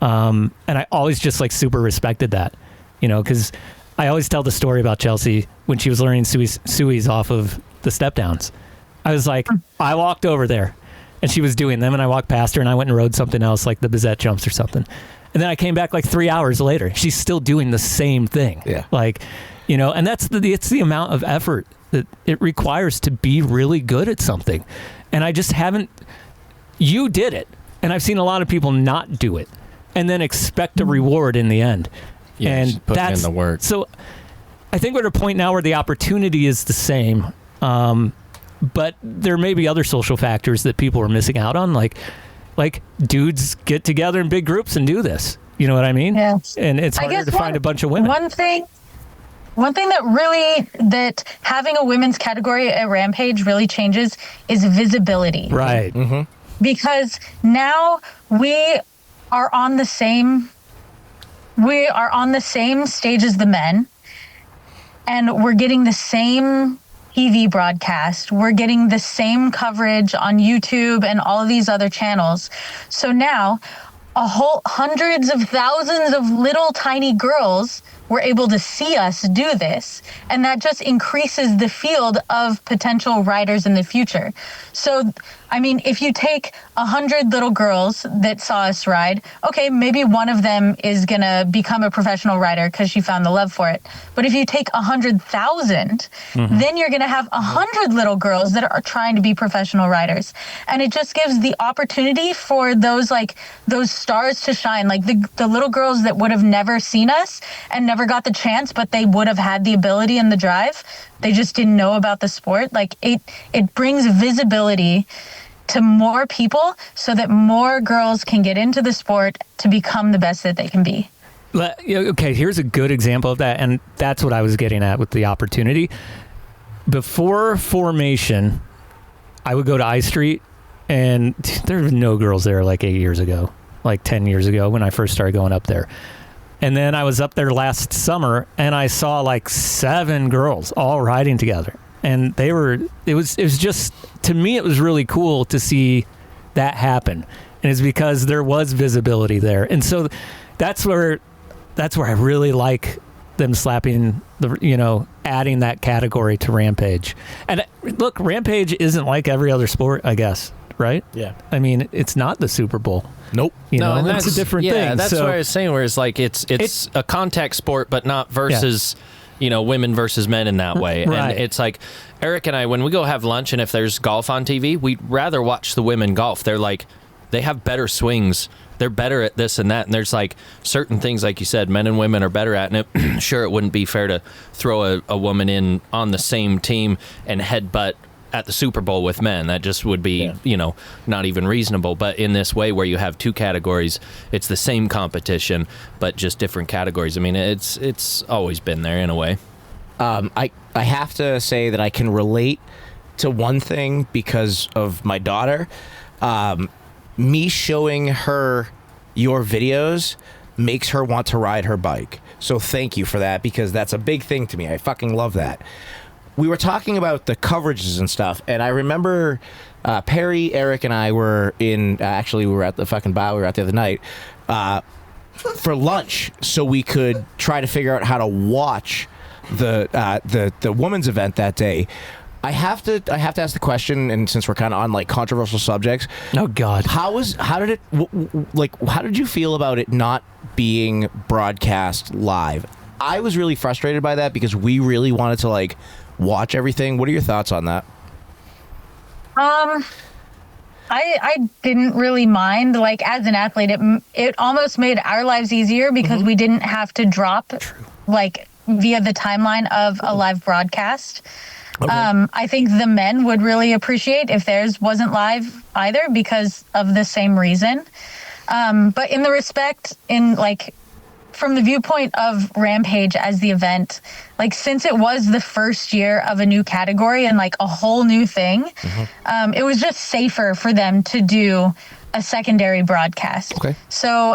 And I always just like super respected that, you know, because I always tell the story about Chelsea when she was learning suies off of the step downs. I was like, I walked over there and she was doing them, and I walked past her and I went and rode something else, like the Bizette jumps or something. And then I came back like 3 hours later. She's still doing the same thing. Yeah. Like, you know, and it's the amount of effort that it requires to be really good at something. And I just haven't, you did it. And I've seen a lot of people not do it and then expect a reward in the end. Yeah, and that's in the work. So I think we're at a point now where the opportunity is the same. But there may be other social factors that people are missing out on, like dudes get together in big groups and do this. You know what I mean? Yes. And it's harder to find a bunch of women. One thing that having a women's category at Rampage really changes is visibility. Right. Mm-hmm. Because now we are on the same stage as the men, and we're getting the same TV broadcast. We're getting the same coverage on YouTube and all of these other channels. So now hundreds of thousands of little tiny girls were able to see us do this. And that just increases the field of potential riders in the future. So, I mean, if you take 100 little girls that saw us ride, okay, maybe one of them is going to become a professional rider because she found the love for it. But if you take 100,000, then you're going to have 100 little girls that are trying to be professional riders. And it just gives the opportunity for those stars to shine, like the little girls that would have never seen us and never got the chance, but they would have had the ability and the drive. They just didn't know about the sport. Like it brings visibility to more people so that more girls can get into the sport to become the best that they can be. Okay, here's a good example of that, and that's what I was getting at with the opportunity. Before formation, I would go to I Street, and there were no girls there like 8 years ago, like 10 years ago when I first started going up there. And then I was up there last summer, and I saw like 7 girls all riding together. and it was just, to me, it was really cool to see that happen. And it's because there was visibility there. And so that's where I really like them slapping adding that category to Rampage. And look, Rampage isn't like every other sport, I guess, right? Yeah. I mean, it's not the Super Bowl. Nope. And that's a different thing. Yeah, that's so, what I was saying, where it's like it's a contact sport, but not versus women versus men in that way. Right. And it's like Eric and I, when we go have lunch, and if there's golf on TV, we'd rather watch the women golf. They're like, they have better swings. They're better at this and that. And there's like certain things, like you said, men and women are better at. And sure, it wouldn't be fair to throw a woman in on the same team and headbutt at the Super Bowl with men. That just would be, not even reasonable. But in this way, where you have two categories, it's the same competition, but just different categories. I mean, it's always been there in a way. I have to say that I can relate to one thing because of my daughter. Me showing her your videos makes her want to ride her bike. So thank you for that, because that's a big thing to me. I fucking love that. We were talking about the coverages and stuff, and I remember Perry, Eric, and I were in, actually we were at the fucking bar, we were out the other night, for lunch, so we could try to figure out how to watch the women's event that day. I have to ask the question, and since we're kind of on like controversial subjects, oh God, how did you feel about it not being broadcast live? I was really frustrated by that because we really wanted to like watch everything. What are your thoughts on that? I didn't really mind. Like, as an athlete, it almost made our lives easier because we didn't have to drop like via the timeline of a live broadcast. Okay. I think the men would really appreciate if theirs wasn't live either because of the same reason. But in the respect, from the viewpoint of Rampage as the event, like, since it was the first year of a new category and like a whole new thing, it was just safer for them to do a secondary broadcast. Okay. So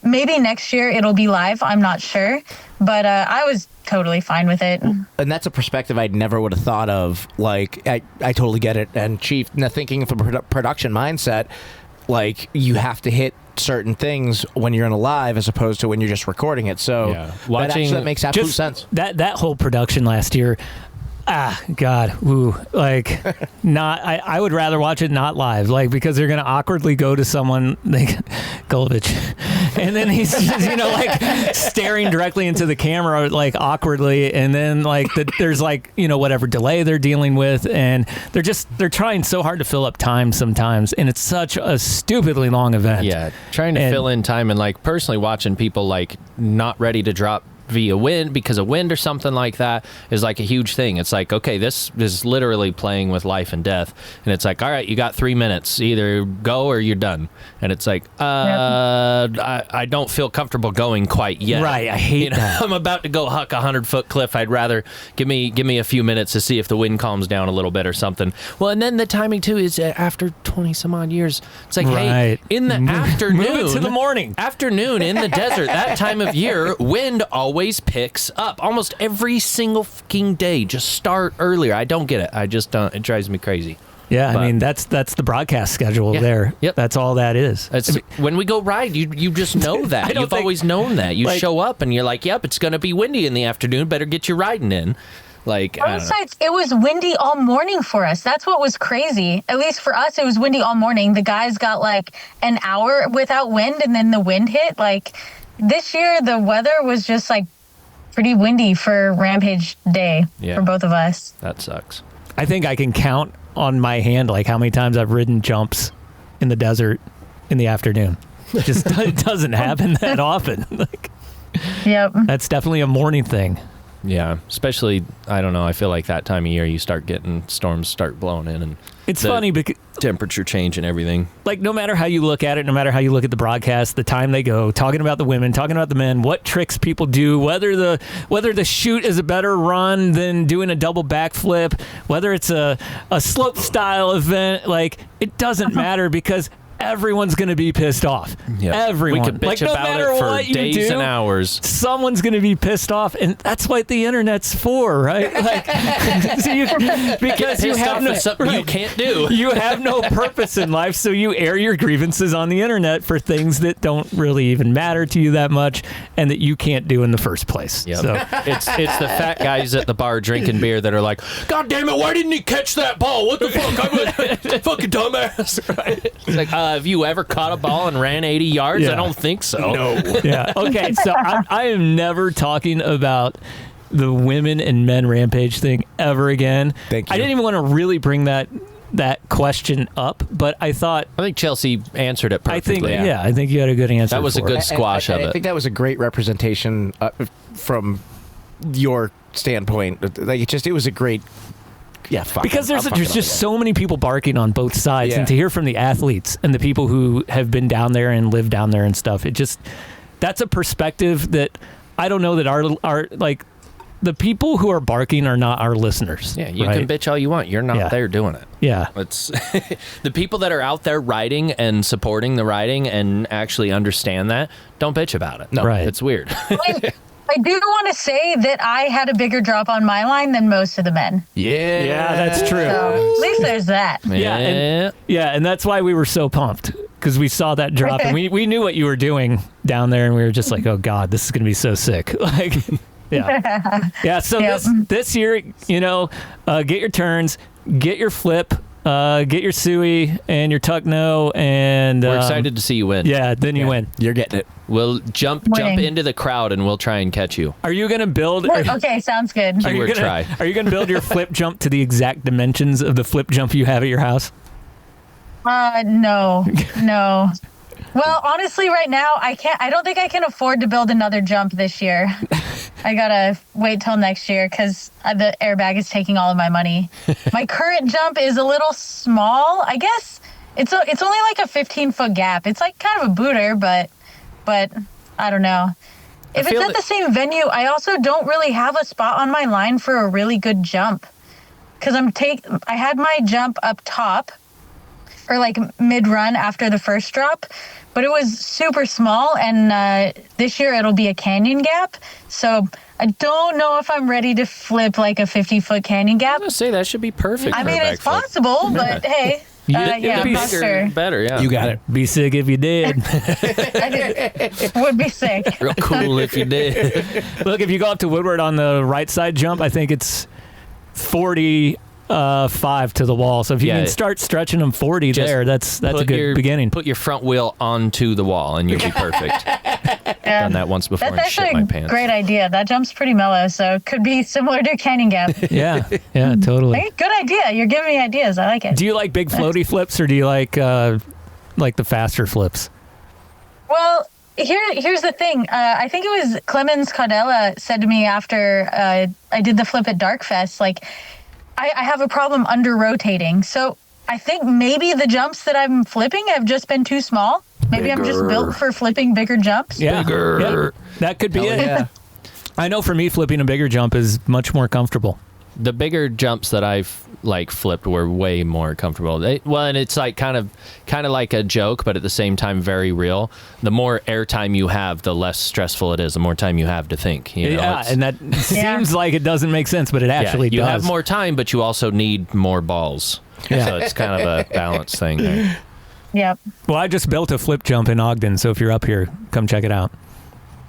maybe next year it'll be live. I'm not sure, but I was totally fine with it. And that's a perspective I never would have thought of. Like, I totally get it. And Cheef, now thinking from a production mindset, like, you have to hit certain things when you're in a live as opposed to when you're just recording it. So that makes absolute sense. That whole production last year, God, ooh, like, I would rather watch it not live, like, because they're gonna awkwardly go to someone like Golovich, and then he's just, like staring directly into the camera, like, awkwardly, and then like there's like whatever delay they're dealing with, and they're trying so hard to fill up time sometimes, and it's such a stupidly long event. Yeah, trying to fill in time, and like personally watching people like not ready to drop via wind because of wind or something like that is like a huge thing. It's like, okay, this is literally playing with life and death, and it's like, all right, you got 3 minutes, either go or you're done. And it's like, I don't feel comfortable going quite yet. Right, I hate that. I'm about to go huck a 100-foot cliff. I'd rather give me a few minutes to see if the wind calms down a little bit or something. Well, and then the timing too is after 20 some odd years. It's like, hey, in the afternoon, move it to the morning, afternoon in the desert, that time of year, wind always picks up almost every single fucking day. Just start earlier. I don't get it. I just don't. It drives me crazy. Yeah, I mean, that's the broadcast schedule there. Yep. That's all that is. When we go ride, you just know that. You've always known that. You show up and you're like, yep, it's going to be windy in the afternoon. Better get your riding in. Like, besides, it was windy all morning for us. That's what was crazy. At least for us, it was windy all morning. The guys got like an hour without wind, and then the wind hit. Like, this year, the weather was just like pretty windy for Rampage Day for both of us. That sucks. I think I can count on my hand like how many times I've ridden jumps in the desert in the afternoon. It doesn't happen that often. Like, that's definitely a morning thing. Yeah, especially, I don't know, I feel like that time of year you start getting storms start blowing in, and it's funny because temperature change and everything. Like, no matter how you look at it, no matter how you look at the broadcast, the time they go, talking about the women, talking about the men, what tricks people do, whether the shoot is a better run than doing a double backflip, whether it's a slope style event, like, it doesn't matter because everyone's going to be pissed off. Yep. Everyone. We could bitch no about matter it for what you days do, and hours. Someone's going to be pissed off, and that's what the internet's for, right? Like, because you have no something you can't do. You have no purpose in life, so you air your grievances on the internet for things that don't really even matter to you that much, and that you can't do in the first place. Yep. So It's the fat guys at the bar drinking beer that are like, God damn it, why didn't he catch that ball? What the fuck? I'm a fucking dumbass. Right? It's like, have you ever caught a ball and ran 80 yards? Yeah. I don't think so. No. yeah. Okay. So I am never talking about the women and men Rampage thing ever again. Thank you. I didn't even want to really bring that question up, but I thought I think Chelsea answered it perfectly. I think you had a good answer. That was a for good it. squash of I it. think that was a great representation from your standpoint. Like it was a great. Yeah, fuck Because it. there's I'll fucking just love so many people barking on both sides, Yeah. and to hear from the athletes and the people who have been down there and live down there and stuff, that's a perspective that I don't know that our like the people who are barking are not our listeners. Yeah, you right? can bitch all you want. You're not Yeah. there doing it. Yeah. It's the people that are out there riding and supporting the riding and actually understand that, don't bitch about it. No. Right. It's weird. I do want to say that I had a bigger drop on my line than most of the men. Yeah, that's true. So at least there's that. Yeah, and that's why we were so pumped, because we saw that drop and we knew what you were doing down there, and we were just like, oh God, this is going to be so sick. Like, yeah. So this year, get your turns, get your flip, get your Suey and your tuck no, and We're excited to see you win. Yeah, then you win. You're getting it. We'll jump into the crowd and we'll try and catch you. Are you going to build? Okay, sounds good. Are you going to build your flip jump to the exact dimensions of the flip jump you have at your house? No. Well, honestly, right now I don't think I can afford to build another jump this year. I gotta wait till next year because the airbag is taking all of my money. My current jump is a little small. I guess it's only like a 15-foot gap. It's like kind of a booter, but I don't know. If it's at the same venue, I also don't really have a spot on my line for a really good jump because I had my jump up top or like mid-run after the first drop, but it was super small, and this year it'll be a canyon gap, so I don't know if I'm ready to flip like a 50-foot canyon gap. I was going to say, that should be perfect. I mean, it's possible, but hey, I'm not sure. Better, yeah. You got it. Be sick if you did. Would be sick. Real cool if you did. Look, if you go up to Woodward on the right side jump, I think it's 45 to the wall. So if you can start stretching them 40 there, that's a good beginning. Put your front wheel onto the wall and you'll be perfect. Done that once before and shit my pants. Great idea. That jump's pretty mellow, so it could be similar to a canyon gap. Yeah, totally. Hey, good idea. You're giving me ideas. I like it. Do you like big floaty flips, or do you like the faster flips? Well, here's the thing. I think it was Clemens Caudella said to me after I did the flip at Darkfest, like, I have a problem under rotating. So I think maybe the jumps that I'm flipping have just been too small. Maybe I'm just built for flipping bigger jumps. Yeah, that could be it. Yeah. I know for me, flipping a bigger jump is much more comfortable. The bigger jumps that I've flipped were way more comfortable. And it's like kind of like a joke, but at the same time very real. The more airtime you have, the less stressful it is. The more time you have to think. And that seems like it doesn't make sense, but it actually does. You have more time, but you also need more balls. Yeah. So it's kind of a balance thing there. Yep. Well, I just built a flip jump in Ogden, so if you're up here, come check it out.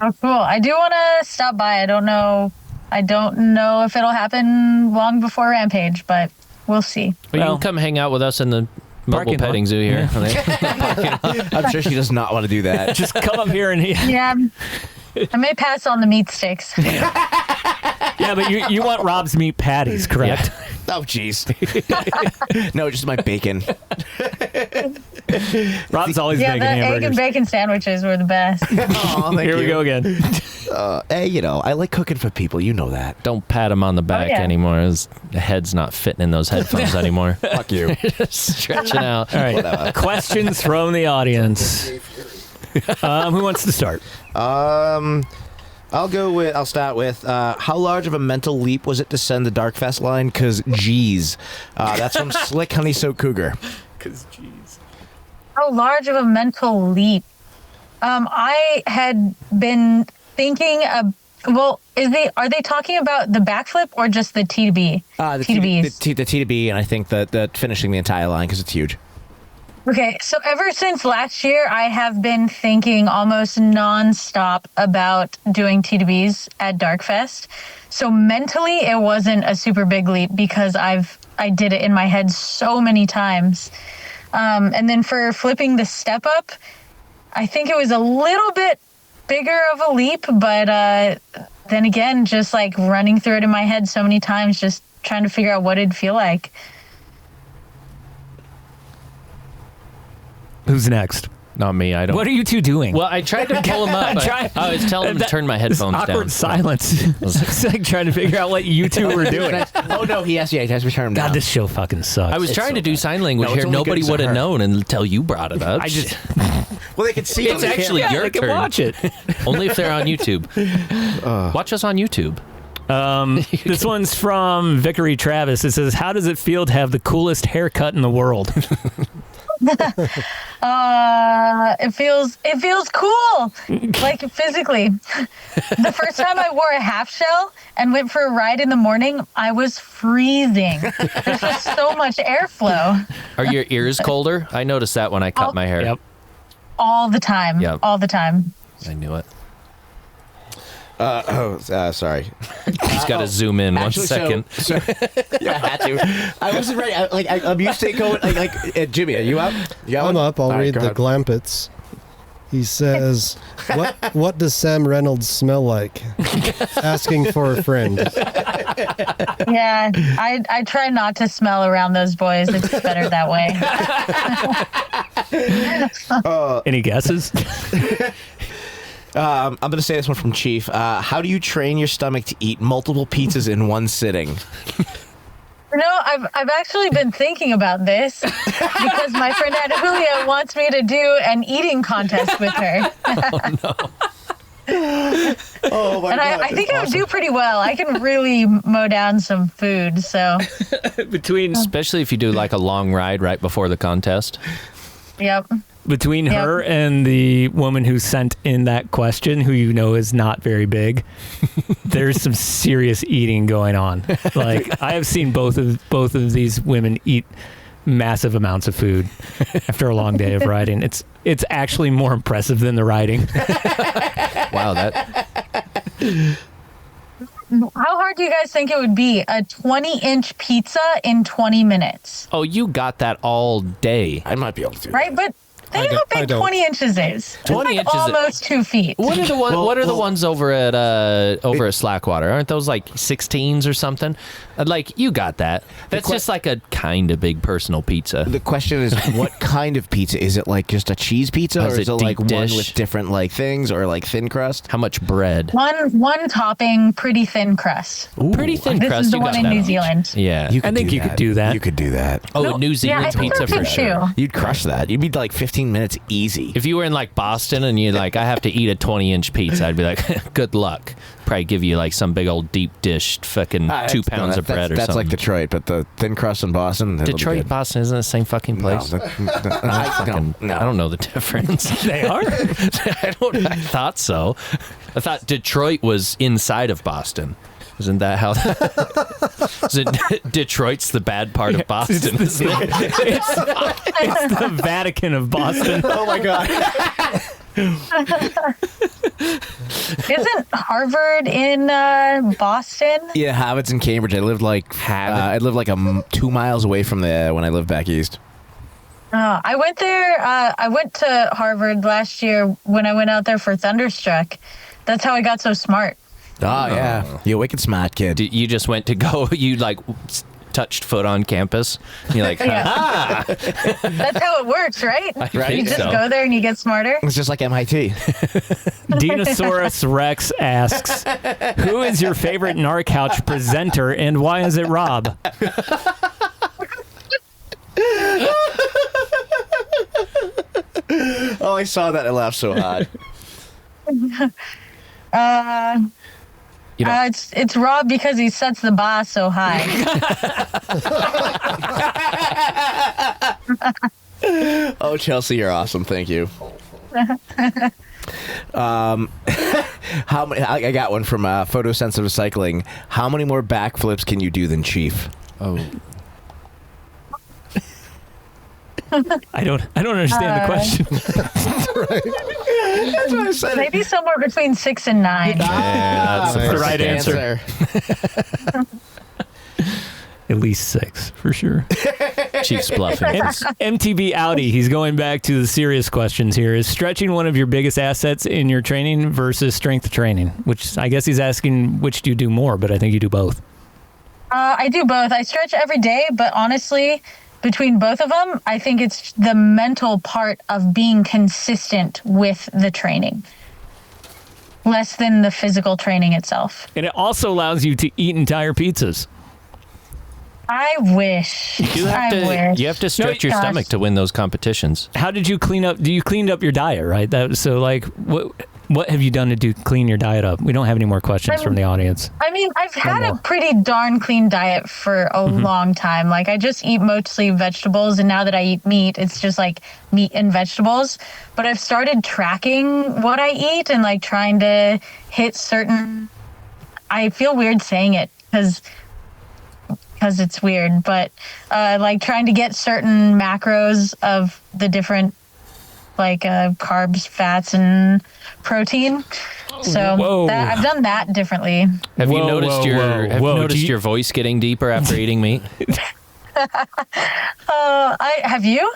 Oh, cool. I do want to stop by. I don't know if it'll happen long before Rampage, but we'll see. Well, you can come hang out with us in the mobile petting zoo here. Yeah. I'm sure she does not want to do that. Just come up here and... Yeah. I may pass on the meat sticks. Yeah, but you want Rob's meat patties, correct? Yeah. Oh, jeez. No, just my bacon. Rob's always making the hamburgers. egg and bacon sandwiches were the best. Oh, here we go again. Hey, I like cooking for people. You know that. Don't pat him on the back anymore. His head's not fitting in those headphones anymore. Fuck you. Just stretching out. All right. Questions from the audience. Who wants to start? I'll start with how large of a mental leap was it to send the Darkfest line? Because, geez. That's from Slick Honey Soak Cougar. Because, geez. How large of a mental leap? I had been thinking of. Well, are they talking about the backflip or just the T2B? The T2Bs. The T2B, and I think that finishing the entire line because it's huge. Okay, so ever since last year, I have been thinking almost nonstop about doing T2Bs at Darkfest. So mentally, it wasn't a super big leap because I did it in my head so many times. And then for flipping the step up, I think it was a little bit bigger of a leap, but then again, just like running through it in my head so many times, just trying to figure out what it'd feel like. Who's next? Not me. I don't. What are you two doing? Well, I tried to pull him up. I was telling him to turn my headphones awkward down. silence. It's like trying to figure out what you two were doing. Oh no, he has to turn him down. God, this show fucking sucks. I was trying to do sign language No, it's here. only Nobody good would have to her. known until you brought it up. I just Well, they can see It's actually yeah, your they can turn. watch it. Only if they're on YouTube. Watch us on YouTube. This one's from Vickery Travis. It says, "How does it feel to have the coolest haircut in the world?" It feels cool, like physically. The first time I wore a half shell and went for a ride in the morning, I was freezing. There's just so much airflow. Are your ears colder? I noticed that when I cut my hair. Yep. All the time. Yep. All the time. I knew it. Sorry. He's got to zoom in Actually, 1 second. So, yeah, I had to. I wasn't ready. I'm used to going like Jimmy, are you up? You got I'm one? up. I'll All right, read go the ahead. Glampets. He says, what does Sam Reynolds smell like? Asking for a friend. Yeah, I try not to smell around those boys. It's better that way. Any guesses? I'm going to say this one from Cheef. How do you train your stomach to eat multiple pizzas in one sitting? I've actually been thinking about this because my friend Anna Julia wants me to do an eating contest with her. Oh my And I think I would do pretty well. I can really mow down some food, so Especially if you do like a long ride right before the contest. yep. Between Yep. her and the woman who sent in that question, who you know is not very big, there's some serious eating going on. Like, I have seen both of these women eat massive amounts of food after a long day of riding. It's actually more impressive than the riding. Wow, that How hard do you guys think it would be? A 20-inch pizza in 20 minutes, Oh, you got that all day. I might be able to do that. right? But think how I big don't. 20 inches is. 20 Like inches is- almost 2 feet. What are the ones over at Slackwater? Aren't those like 16s or something? Like, you got that. That's just like a kind of big personal pizza. The question is, what kind of pizza? Is it like just a cheese pizza, Is or is it it like deep one dish? with different like things, or like thin crust? How much bread? One topping, pretty thin crust. Pretty thin This crust. is the you one got in that New on. Zealand. Yeah. I think you could do that. You could do that. Oh, No, New yeah, Zealand I think pizza that's for good sure. too. You'd crush that. You'd be like 15 minutes easy. If you were in like Boston and you're like, I have to eat a 20-inch pizza, I'd be like, good luck. Probably give you like some big old deep dish fucking 2 pounds of bread or that's something. like Detroit, but the thin crust in Boston. that'll be Detroit, good. Boston isn't the same fucking place. No, I don't know the difference. They are? I thought so. I thought Detroit was inside of Boston. Isn't that how? Is it Detroit's the bad part of Boston? It's the Vatican of Boston. Oh my god. Isn't Harvard in Boston? Yeah, Harvard's in Cambridge. I lived like 2 miles away from there when I lived back east. I went there. I went to Harvard last year when I went out there for Thunderstruck. That's how I got so smart. Oh yeah, you're a wicked smart kid. You just went to go. You like touched foot on campus. And you're like, Yeah. That's how it works, right? I You think just so. go there and you get smarter. It's just like MIT. Dinosaurus Rex asks, who is your favorite Narcouch presenter and why is it Rob? Oh, I saw that. I laughed so hard. You know, It's Rob because he sets the bar so high. Oh, Chelsea, you're awesome. Thank you. How many? I got one from Photosensitive Cycling. How many more backflips can you do than Cheef? Oh, I don't understand the question. That's what I said. Maybe somewhere between 6 and 9. that's the right answer. At least 6 for sure. Chief's bluffing. MTB Audi, he's going back to the serious questions here. Is stretching one of your biggest assets in your training versus strength training? Which I guess he's asking which do you do more, but I think you do both. I do both. I stretch every day, but honestly, between both of them, I think it's the mental part of being consistent with the training, less than the physical training itself. And it also allows you to eat entire pizzas. I wish. You have to stretch your stomach to win those competitions. How did you clean up? You cleaned up your diet, right? What have you done to clean your diet up? We don't have any more questions from the audience. I mean, I've had a pretty darn clean diet for a long time. Like, I just eat mostly vegetables, and now that I eat meat, it's just like meat and vegetables. But I've started tracking what I eat and like trying to hit certain. I feel weird saying it because it's weird, but like trying to get certain macros of the different like carbs, fats, and protein. So I've done that differently. Have you noticed your voice getting deeper after eating meat? Have you?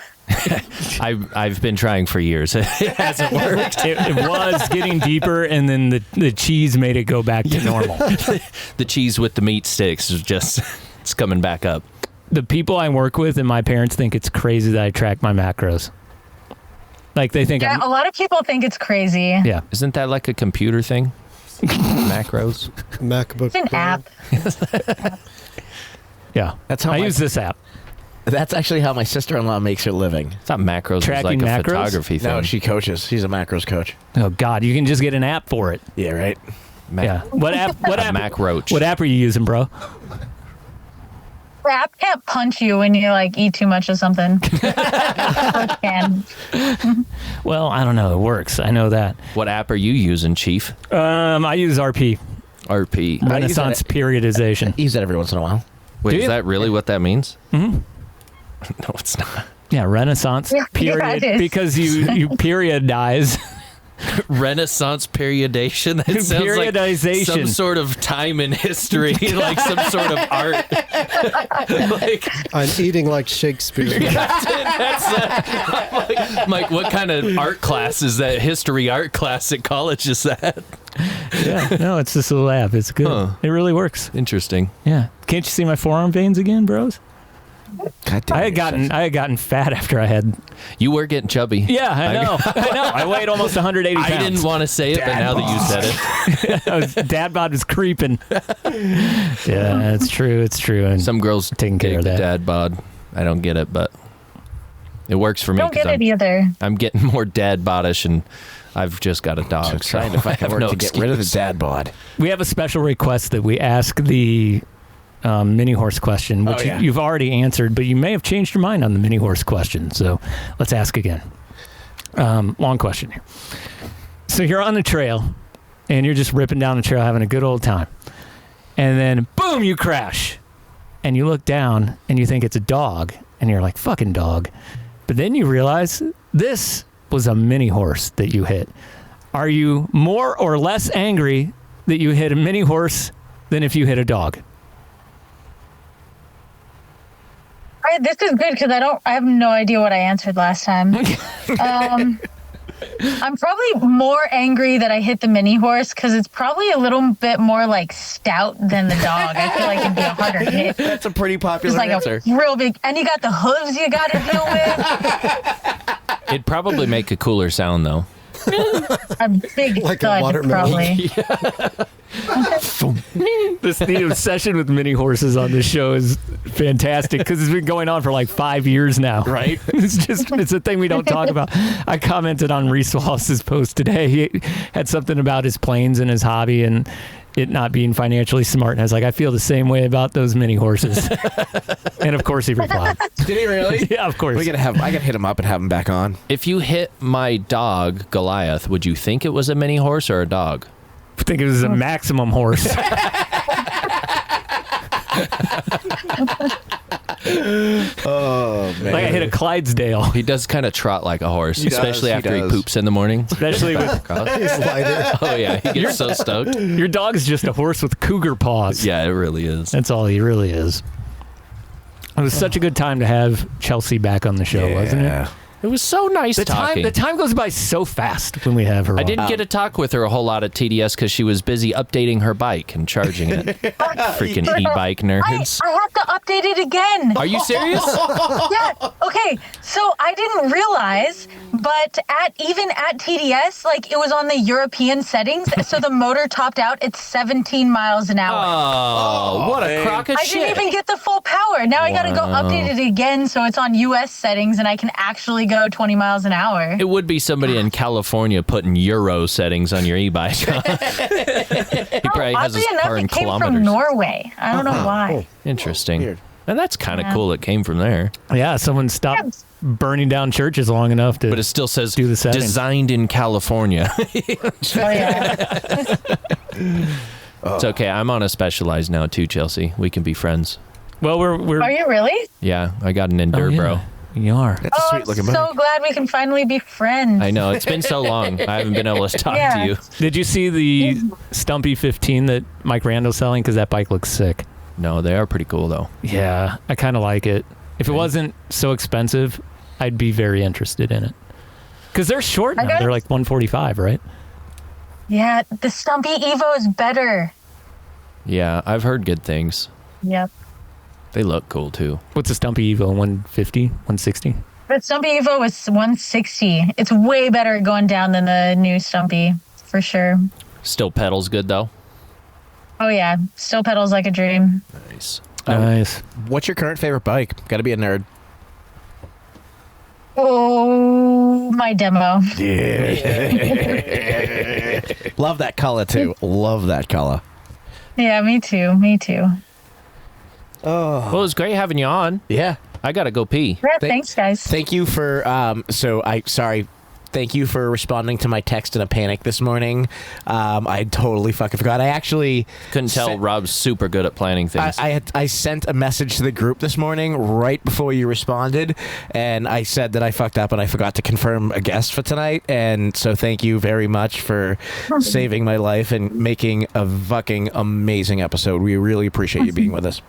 I've been trying for years. It hasn't worked. It was getting deeper, and then the cheese made it go back to normal. The cheese with the meat sticks is just it's coming back up. The people I work with and my parents think it's crazy that I track my macros. Like they think a lot of people think it's crazy. Yeah. Isn't that like a computer thing? Macros? MacBook. It's an app. Yeah. That's how I use this app. That's actually how my sister-in-law makes her living. It's not macros. Tracking it's like a macros? photography thing. No, she coaches. She's a macros coach. Oh God, you can just get an app for it. Yeah, right. Yeah. What app? Macroach. What app are you using, bro? The app can't punch you when you like eat too much of something. It can. Well, I don't know. It works. I know that. What app are you using, Cheef? I use RP. RP. Renaissance periodization. I use that every once in a while. Wait, Do is you? that really what that means? Mm-hmm. No, it's not. Yeah, Renaissance period. Yeah, it is. Because you periodize. Renaissance periodation. That sounds Periodization. like some sort of time in history, like some sort of art. I'm eating like Shakespeare. I'm like, what kind of art class is that? History art class at college is that? Yeah, no, it's this little app. It's good. Huh. It really works. Interesting. Yeah. Can't you see my forearm veins again, bros? God damn I had gotten fat after I had. You were getting chubby. Yeah, I know. I weighed almost 180 pounds. I didn't want to say it, but now that you said it, dad bod was creeping. Yeah, it's true. It's true. And some girls taking care of that. Dad bod. I don't get it, but it works for me. Don't get it either. I'm getting more dad bodish, and I've just got a dog. I'm trying to find work to get rid of the dad bod. We have a special request that we ask the mini horse question, which you've already answered, but you may have changed your mind on the mini horse question. So let's ask again. Long question here. So you're on the trail and you're just ripping down the trail, having a good old time. And then boom, you crash and you look down and you think it's a dog and you're like, fucking dog. But then you realize this was a mini horse that you hit. Are you more or less angry that you hit a mini horse than if you hit a dog? This is good because I have no idea what I answered last time. I'm probably more angry that I hit the mini horse because it's probably a little bit more like stout than the dog. I feel like it'd be a harder hit. That's a pretty popular It's like answer. a real big, and you got the hooves you got to deal with. It'd probably make a cooler sound, though. A big Like a thud, watermelon. probably. The obsession with mini horses on this show is fantastic because it's been going on for like 5 years now. Right? It's a thing we don't talk about. I commented on Reese Wallace's post today. He had something about his planes and his hobby, and it not being financially smart. And I was like, I feel the same way about those mini horses. And of course he replied. Did he really? Yeah, of course. I gotta hit him up and have him back on. If you hit my dog, Goliath, would you think it was a mini horse or a dog? I think it was a maximum horse. Oh, man. Like I hit a Clydesdale. He does kind of trot like a horse, especially after he poops in the morning. Especially with... He's lighter. Oh, yeah. He gets so stoked. Your dog's just a horse with cougar paws. Yeah, it really is. That's all he really is. It was such a good time to have Chelsea back on the show, wasn't it? It was so nice talking. The time goes by so fast when we have her on. I didn't get to talk with her a whole lot at TDS because she was busy updating her bike and charging it. Freaking e-bike nerds. I have to update it again. Are you serious? Yeah. Okay. So I didn't realize, but even at TDS, like it was on the European settings, so the motor topped out at 17 miles an hour. Oh, what a crock of I shit. didn't even get the full power. Now I got to go update it again, so it's on US settings, and I can actually go 20 miles an hour. It would be somebody in California putting Euro settings on your e-bike. He probably has his Oddly car enough, in it came kilometers. from Norway. I don't know why. Interesting. Weird. And that's kind of cool. It came from there. Yeah, someone stopped burning down churches long enough to. But it still says do the settings. designed in California. Oh, yeah. It's okay. I'm on a Specialized now too, Chelsea. We can be friends. Well, we're. Are you really? Yeah, I got an Endure, bro. You are. That's a sweet looking I'm so bike. glad we can finally be friends. I know. It's been so long. I haven't been able to talk to you. Did you see the Stumpy 15 that Mike Randall's selling? Because that bike looks sick. No, they are pretty cool, though. Yeah, I kind of like it. If it wasn't so expensive, I'd be very interested in it. Because they're short now. They're like 145, right? Yeah, the Stumpy Evo is better. Yeah, I've heard good things. Yep. They look cool, too. What's a Stumpy Evo? 150? 160? The Stumpy Evo is 160. It's way better at going down than the new Stumpy, for sure. Still pedals good, though? Oh, yeah. Still pedals like a dream. Nice. Nice. What's your current favorite bike? Gotta be a nerd. Oh, my demo. Yeah. Love that color, too. Love that color. Yeah, me too. Me too. Well, it was great having you on. Yeah. I gotta go pee. Yeah, thanks, guys. Thank you for thank you for responding to my text in a panic this morning. I totally fucking forgot. I actually couldn't tell Rob's super good at planning things. I sent a message to the group this morning right before you responded, and I said that I fucked up and I forgot to confirm a guest for tonight. And so thank you very much for saving my life and making a fucking amazing episode. We really appreciate you being with us.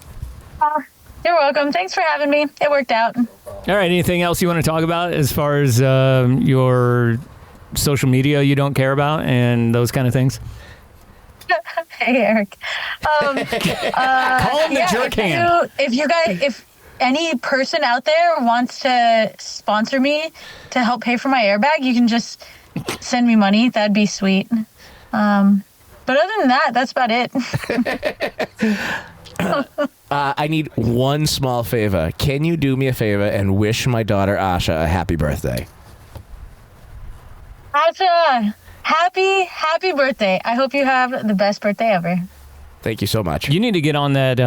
You're welcome. Thanks for having me. It worked out. All right. Anything else you want to talk about as far as your social media you don't care about and those kind of things? Hey, Eric. Call him the jerk hand. If any person out there wants to sponsor me to help pay for my airbag, you can just send me money. That'd be sweet. But other than that, that's about it. I need one small favor. Can you do me a favor and wish my daughter Asha a happy birthday? Asha, happy birthday. I hope you have the best birthday ever. Thank you so much. You need to get on that.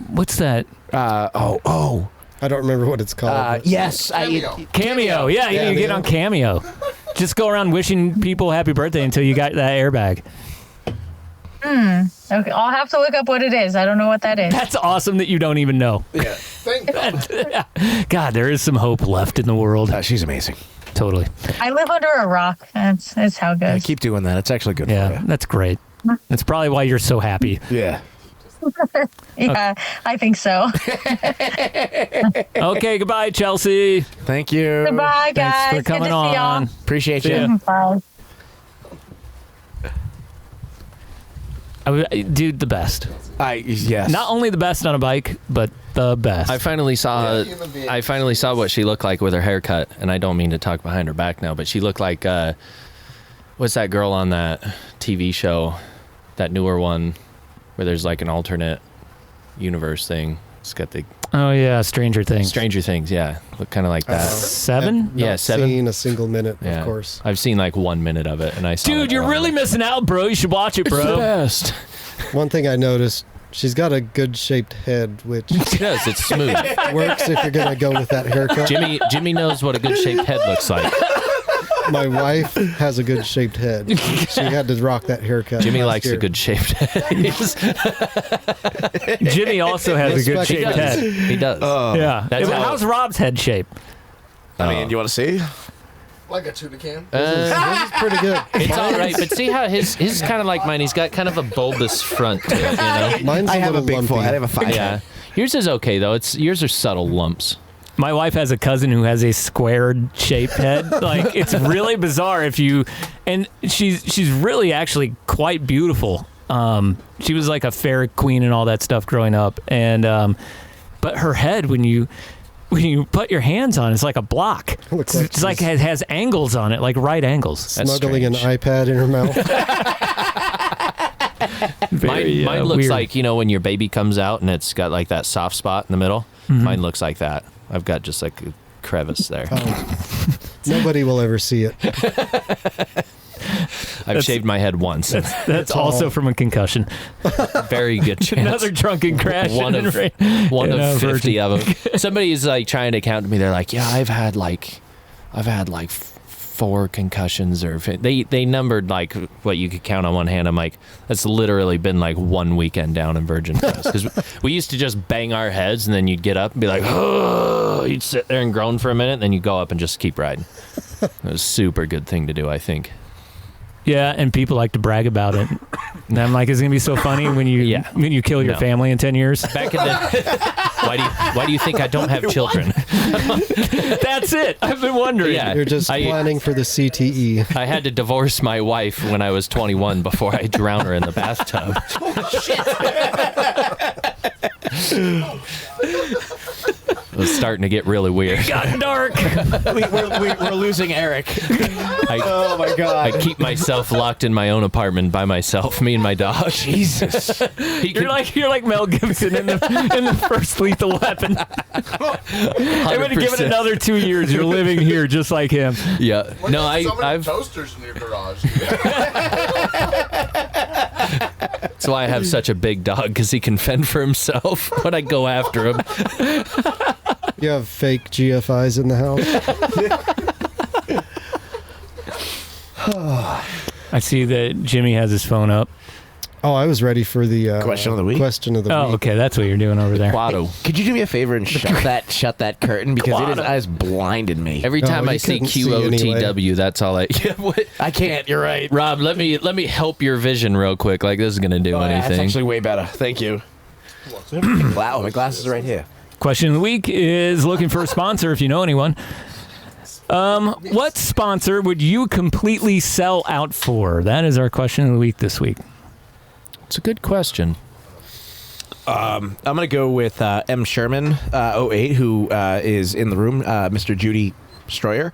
What's that? I don't remember what it's called. Yes. Cameo. Yeah, you need to get on Cameo. Just go around wishing people happy birthday until you got that airbag. Okay, I'll have to look up what it is. I don't know what that is. That's awesome that you don't even know. Yeah. Thank God. God, there is some hope left in the world. She's amazing. Totally. I live under a rock. That's how it goes. Keep doing that. It's actually good for Yeah, you. that's great. That's probably why you're so happy. Yeah. Yeah, I think so. Okay, goodbye, Chelsea. Thank you. Goodbye, guys. Thanks for coming Good to see on. y'all. Appreciate See ya. you. Bye. Dude, the best. Yes. Not only the best on a bike, but the best. I finally saw what she looked like with her haircut, and I don't mean to talk behind her back now, but she looked like what's that girl on that TV show, that newer one, where there's like an alternate universe thing. It's got the Oh yeah, Stranger Things. Stranger Things, yeah, look kind of like that. 7? Yeah, Not 7. seen a single minute, Yeah. of course. I've seen like 1 minute of it, and I saw. Dude, you're really missing out, bro. You should watch it, bro. best. One thing I noticed, she's got a good shaped head, which She does. It's smooth. works if you're gonna go with that haircut. Jimmy knows what a good shaped head looks like. My wife has a good shaped head. She had to rock that haircut. Jimmy last likes year. a good shaped head. Jimmy also has a good Respect- shaped head. He does. Yeah. That's how- How's Rob's head shape? I mean, you want to see? Like a tuna can. This is pretty good. It's all right, but see how his is kind of like mine. He's got kind of a bulbous front to it, you know. Mine's I a have a little big lumpy. forehead. I have a 5 Yeah, yours is okay though. Yours are subtle lumps. My wife has a cousin who has a squared shaped head. Like it's really bizarre and she's really actually quite beautiful. She was like a fair queen and all that stuff growing up, and but her head when you put your hands on, it's like a block. Looks like It's like it has angles on it, like right angles. That's Smuggling an strange. iPad in her mouth. Mine looks weird. like, when your baby comes out and it's got like that soft spot in the middle. Mine looks like that. I've got just like a crevice there. Nobody will ever see it. I've shaved my head once. That's also from a concussion. Very good chance. Another drunken crash. One in of rain. one in of a 50 of them. Somebody's like trying to count to me. They're like, yeah, I've had like 4 concussions, or they numbered like what you could count on one hand. I'm like, that's literally been like one weekend down in Virgin Hills, because we used to just bang our heads and then you'd get up and be like, oh, you'd sit there and groan for a minute, and then you go up and just keep riding. It was a super good thing to do, I think. Yeah, and people like to brag about it. And I'm like, it's gonna be so funny when you kill your No. family in 10 years. Back in the why do you think I don't have children? That's it. I've been wondering. Yeah. You're just planning for the CTE. I had to divorce my wife when I was 21 before I drowned her in the bathtub. It was starting to get really weird. Got dark. We're losing Eric. Oh my god. I keep myself locked in my own apartment by myself, me and my dog. Jesus. You're like Mel Gibson in the first Lethal Weapon. I'm gonna give it another 2 years. You're living here just like him. Yeah. What No, about so many I've. toasters in your garage. That's why I have such a big dog, because he can fend for himself when I go after him. You have fake GFIs in the house. I see that Jimmy has his phone up. Oh, I was ready for the Question of the week? Question of the Oh, week. okay, that's what you're doing over there. Quado. Could you do me a favor and shut that curtain, because it has blinded me. Every Oh, time you I see couldn't see anyway. QOTW, that's all I. Yeah, what? I can't. You're right. Rob, let me help your vision real quick. Like, this is gonna do That's anything. actually way better. Thank you. Wow, my glasses are right here. Question of the week is looking for a sponsor if you know anyone. What sponsor would you completely sell out for? That is our question of the week this week. It's a good question. I'm gonna go with M. Sherman 08, who is in the room, Mr. Judy Stroyer.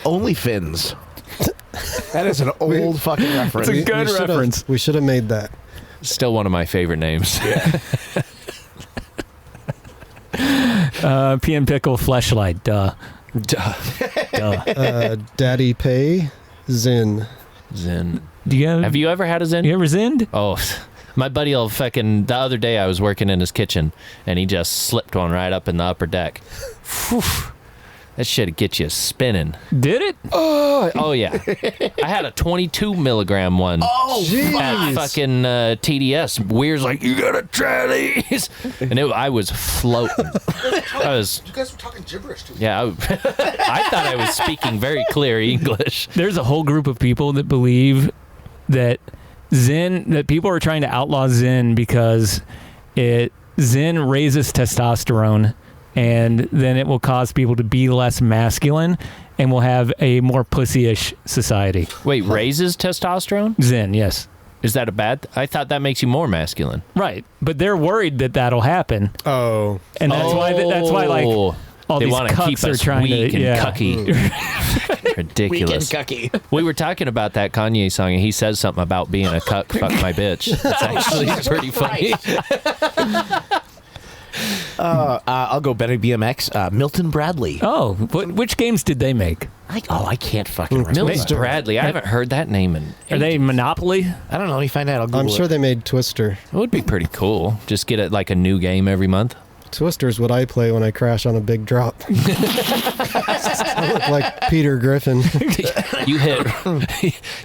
Only Fins. That is an old fucking reference. It's a good reference. We should have made that. Still one of my favorite names. PM Pickle Fleshlight. Duh. Daddy Pay, Zin. Zen. Do you Have you ever had a Zen? You ever zinned? Oh, my buddy the other day I was working in his kitchen and he just slipped one right up in the upper deck. Whew. That shit'd get you spinning. Did it? Oh yeah. I had a 22 milligram one. Oh, At fucking TDS. Weir's like, you gotta try these. And I was floating. You guys were talking gibberish to me. Yeah, I thought I was speaking very clear English. There's a whole group of people that believe that people are trying to outlaw Zen because Zen raises testosterone, and then it will cause people to be less masculine, and we'll have a more pussyish society. Wait, raises testosterone? Zen, yes. Is that a bad? I thought that makes you more masculine. Right, but they're worried that that'll happen, Oh. and that's why like all they these want to keep cucks are us trying weak to, and yeah. cucky. Ridiculous. Cucky. We were talking about that Kanye song, and he says something about being a cuck. Fuck my bitch. That's actually pretty funny. I'll go Benny BMX. Milton Bradley. Oh, which games did they make? I I can't fucking remember. Mills Bradley. I haven't heard that name in. Are they Monopoly? I don't know. Let me find out. I'll Google I'm sure it. they made Twister. It would be pretty cool. Just get it like a new game every month. Twister's what I play when I crash on a big drop. I look like Peter Griffin.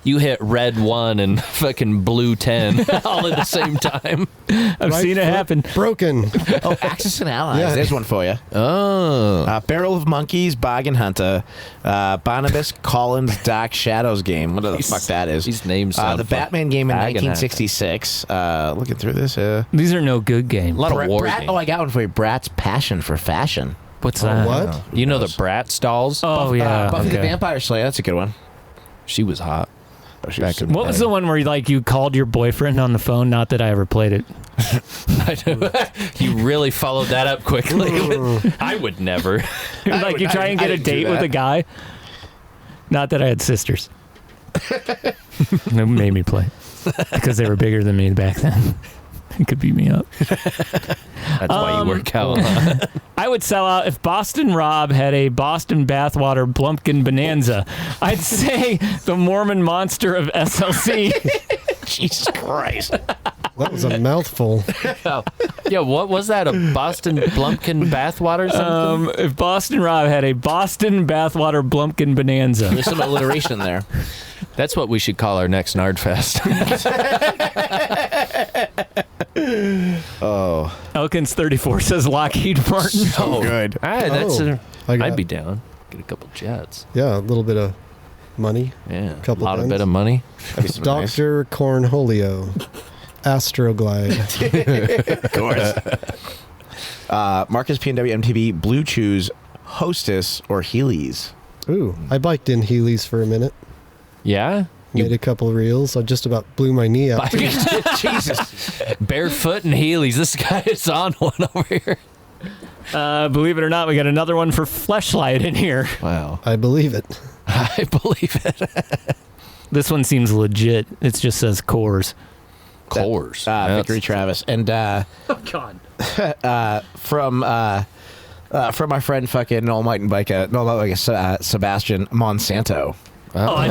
You hit red 1 and fucking blue 10 all at the same time. I've seen it happen. Broken. Oh, Axis and Allies. Yeah. There's one for you. Oh. Barrel of Monkeys, Bargain Hunter, Barnabas Collins Dark Shadows game. What the fuck that is? These names sound the fun. Batman game in Bargain Hunter. 1966. Looking through this. These are no good games. A lot of war Brat, games. oh, I got one for you. Brat's Passion for Fashion. What's that? What? You know the Bratz dolls? Oh, yeah. Buffy the okay. Vampire Slayer. That's a good one. She was hot. Back in What was the one where you called your boyfriend on the phone? Not that I ever played it. You really followed that up quickly. I would never. Like you try and get a date with a guy. Not that I had sisters. It made me play because they were bigger than me back then. It could beat me up. That's why you work out. Huh? I would sell out if Boston Rob had a Boston Bathwater Blumpkin Bonanza. I'd say the Mormon monster of SLC. Jesus Christ. That was a mouthful. Yeah, what was that? A Boston Blumpkin bathwater or something? If Boston Rob had a Boston Bathwater Blumpkin Bonanza. There's some alliteration there. That's what we should call our next Nardfest. Oh. Elkins 34 says Lockheed Martin. Oh, good. I'd be down. Get a couple jets. Yeah, a little bit of money. Yeah, Couple a lot of pence. bit of money. Dr. Cornholio. Astroglide. Of course. Marcus PNW MTB Blue Chews Hostess or Heelys. Ooh, I biked in Heelys for a minute. Yeah? Made a couple of reels. I just about blew my knee out. Jesus. Barefoot and Heelys. This guy is on one over here. Believe it or not, we got another one for Fleshlight in here. Wow. I believe it. I believe it. This one seems legit. It just says cores. Cores. Victory Travis. And Oh, God. from my friend fucking Sebastian Monsanto. Oh, I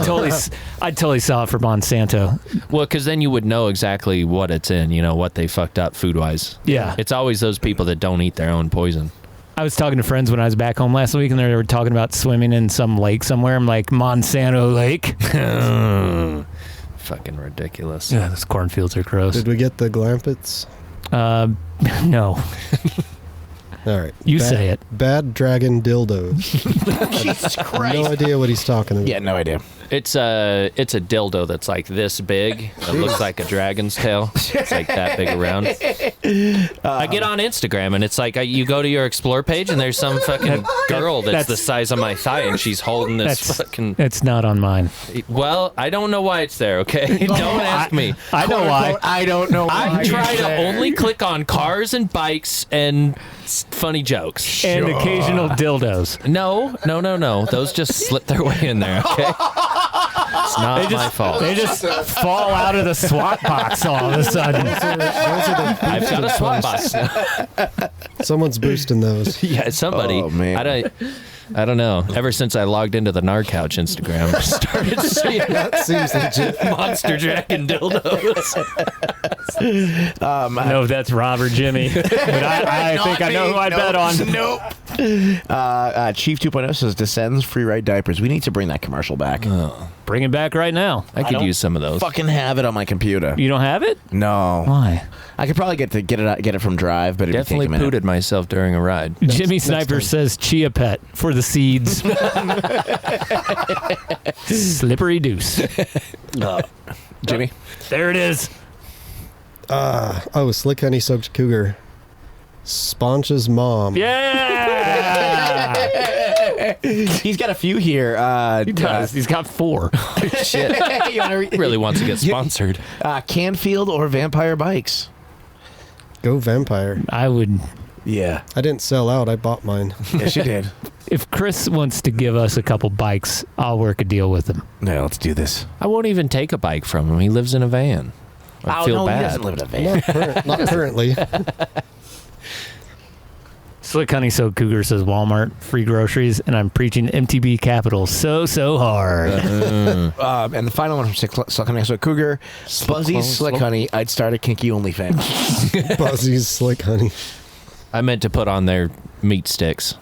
totally saw it for Monsanto. Well, because then you would know exactly what it's in, what they fucked up food-wise. Yeah. It's always those people that don't eat their own poison. I was talking to friends when I was back home last week, and they were talking about swimming in some lake somewhere. I'm like, Monsanto Lake. Fucking ridiculous. Yeah, those cornfields are gross. Did we get the glampets? No. All right. You say it. Bad Dragon-Dildos. Jesus Christ. No idea what he's talking about. Yeah, no idea. It's a dildo that's like this big. It looks like a dragon's tail. It's like that big around. I get on Instagram and it's like you go to your explore page and there's some fucking girl that's the size of my thigh and she's holding this fucking. It's not on mine. Well, I don't know why it's there. Okay, don't ask me. I know why. I don't know why. I try to only click on cars and bikes and funny jokes And occasional dildos. No. Those just slip their way in there. Okay. It's not my fault. They just fall out of the SWAT box all of a sudden. I've got a swap box now. Someone's boosting those. Yeah, somebody. Oh, man. I don't know. Ever since I logged into the Gnar Couch Instagram, I started seeing That seems legit. monster dragon dildos. No, that's Rob or Jimmy. But I think I know who I bet on. Nope. Cheef 2.0 says Descends freeride diapers. We need to bring that commercial back. Bring it back right now. I could don't use some of those. Fucking have it on my computer. You don't have it? No. Why? I could probably get it from Drive, but it'd Definitely take a minute. pooted myself during a ride. Jimmy Sniper says Chia Pet for the seeds. Slippery deuce. Jimmy? There it is. Slick Honey Soaked Cougar. Sponge's mom. Yeah. He's got a few here. He does. He's got 4. Shit. You wanna He really wants to get sponsored. Canfield or Vampire Bikes? Go Vampire. I would. Yeah. I didn't sell out. I bought mine. Yes, you did. If Chris wants to give us a couple bikes, I'll work a deal with him. No, let's do this. I won't even take a bike from him. He lives in a van. I feel no, bad. he doesn't live in a van. Not currently. Slick Honey So Cougar says Walmart, free groceries, and I'm preaching MTB Capital so hard. And the final one from Slick Honey So Cougar. Buzzy's Slick Honey. I'd start a kinky OnlyFans. Buzzy's Slick Honey. I meant to put on their meat sticks.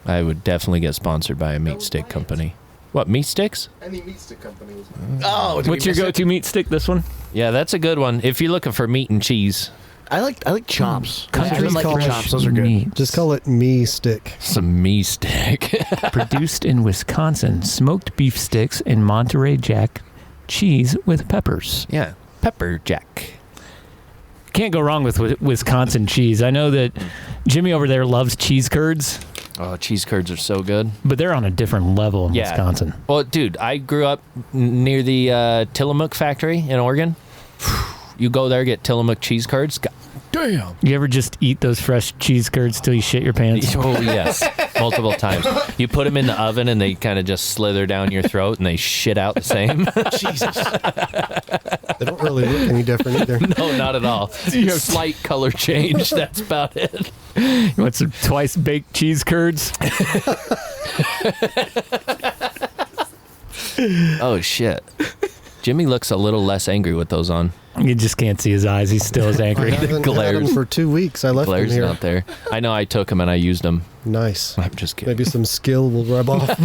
I would definitely get sponsored by a meat stick company. What, meat sticks? Any meat stick companies. Oh, What's your go-to meat stick, this one? Yeah, that's a good one. If you're looking for meat and cheese. I like chops. Country I like fresh chops. Those are good. meat. Just call it me stick. Some meat stick. Produced in Wisconsin, smoked beef sticks and Monterey Jack cheese with peppers. Yeah, pepper jack. Can't go wrong with Wisconsin cheese. I know that Jimmy over there loves cheese curds, Oh, cheese curds are so good. but they're on a different level in Wisconsin. Well, dude, I grew up near the Tillamook factory in Oregon. You go there, get Tillamook cheese curds. God damn. You ever just eat those fresh cheese curds till you shit your pants? Oh, yes. Multiple times. You put them in the oven and they kind of just slither down your throat and they shit out the same. Jesus. They don't really look any different either. No, not at all. Slight color change. That's about it. You want some twice baked cheese curds? Oh, shit. Jimmy looks a little less angry with those on. You just can't see his eyes. He's still as I angry. haven't had glares. them for 2 weeks. I left them Blair's here. not there. I know I took them and I used them. Nice. I'm just kidding. Maybe some skill will rub off.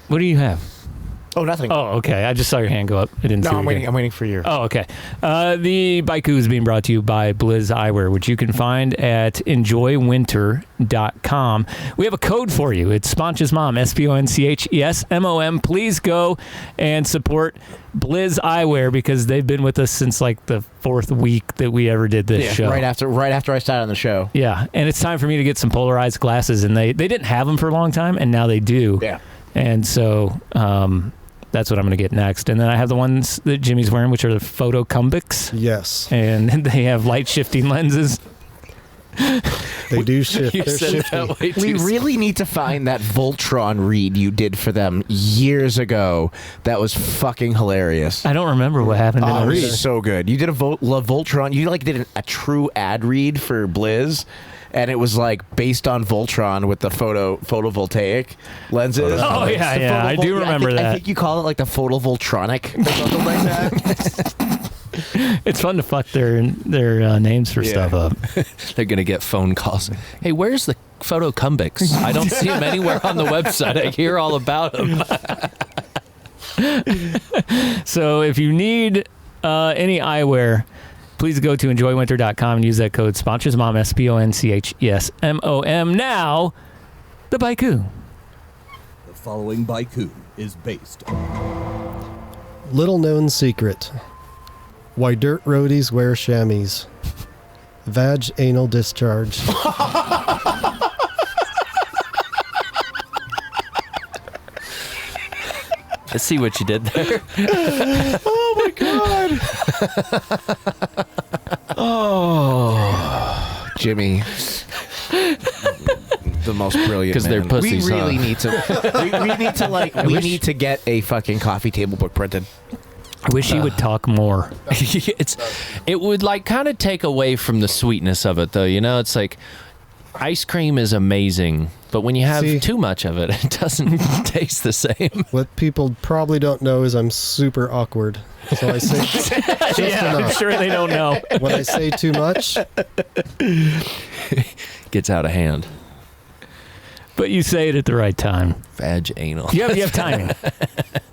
What do you have? Oh, nothing. Oh, okay. I just saw your hand go up. I didn't see No, it I'm again. waiting. I'm waiting for your. Oh, okay. The Baiku is being brought to you by Blizz Eyewear, which you can find at enjoywinter.com. We have a code for you. It's Sponch's Mom, SPONCHESMOM. Please go and support Blizz Eyewear because they've been with us since like the 4th week that we ever did this show. Right after I started on the show. Yeah, and it's time for me to get some polarized glasses, and they didn't have them for a long time, and now they do. Yeah. And so that's what I'm going to get next. And then I have the ones that Jimmy's wearing, which are the Photo Cumbics. Yes. And they have light shifting lenses. They do shift. You They're said shifty. that way too We really need to find that Voltron read you did for them years ago. That was fucking hilarious. I don't remember what happened in Oh, the it read. was so good. You did a Voltron. You like did a true ad read for Blizz, and it was like based on Voltron with the photovoltaic lenses. Oh, yeah, The yeah, I do remember I that. think you call it like the photovoltronic or something like that. It's fun to fuck their names for stuff up. They're going to get phone calls. Hey, where's the Photo Cumbics? I don't see them anywhere on the website. I hear all about them. So if you need any eyewear, please go to enjoywinter.com and use that code Sponch's Mom, SPONCHESMOM. Now, the Baiku. The following Baiku is based on Little known secret. Why dirt roadies wear chamois. Vag anal discharge. I see what you did there. Oh my god. Oh, Jimmy. The most brilliant 'Cause they're man. pussies, We really huh? need to. We need to we need to get a fucking coffee table book printed. I wish he would talk more. It would like kind of take away from the sweetness of it, though. You know, it's like ice cream is amazing, but when you have See- too much of it, it doesn't taste the same. What people probably don't know is I'm super awkward. So I say just Yeah, I'm enough. sure they don't know. When I say too much, Gets out of hand. But you say it at the right time. Vag anal. You have timing.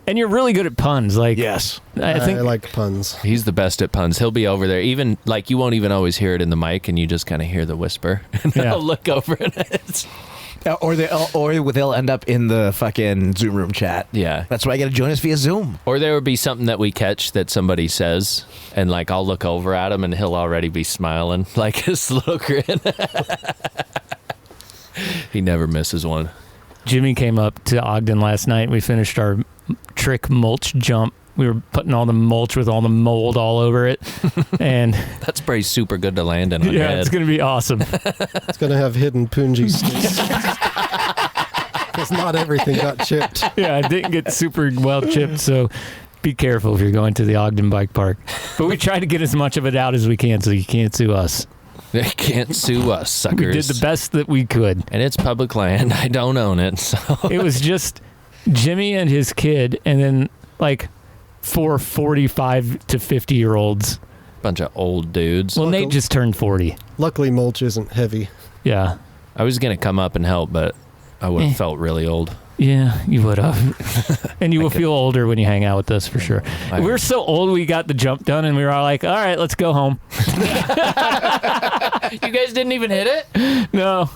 And you're really good at puns. Like, Yes. I think I like puns. He's the best at puns. He'll be over there. Even like you won't even always hear it in the mic, and you just kind of hear the whisper. And Yeah. I'll look over and it's Or they'll end up in the fucking Zoom room chat. yeah. That's why you got to join us via Zoom. Or there would be something that we catch that somebody says, and like I'll look over at him, and he'll already be smiling, like his little grin. He never misses one. Jimmy came up to Ogden last night. We finished our trick mulch jump. We were putting all the mulch with all the mold all over it. And That's pretty super good to land in on your yeah, head. it's going to be awesome. It's going to have hidden punji sticks. Because not everything got chipped. Yeah, it didn't get super well chipped, so be careful if you're going to the Ogden Bike Park. But we try to get as much of it out as we can so you can't sue us. They can't sue us, suckers. We did the best that we could. And it's public land. I don't own it, so. It was just Jimmy and his kid, and then like 4 45 to 50-year-olds. Bunch of old dudes. Well, Nate just turned 40. Luckily, mulch isn't heavy. Yeah. I was going to come up and help, but I would have felt really old. Yeah, you would have. And you will feel older when you hang out with us, for sure. We were so old, we got the jump done, and we were all like, all right, let's go home. You guys didn't even hit it? No.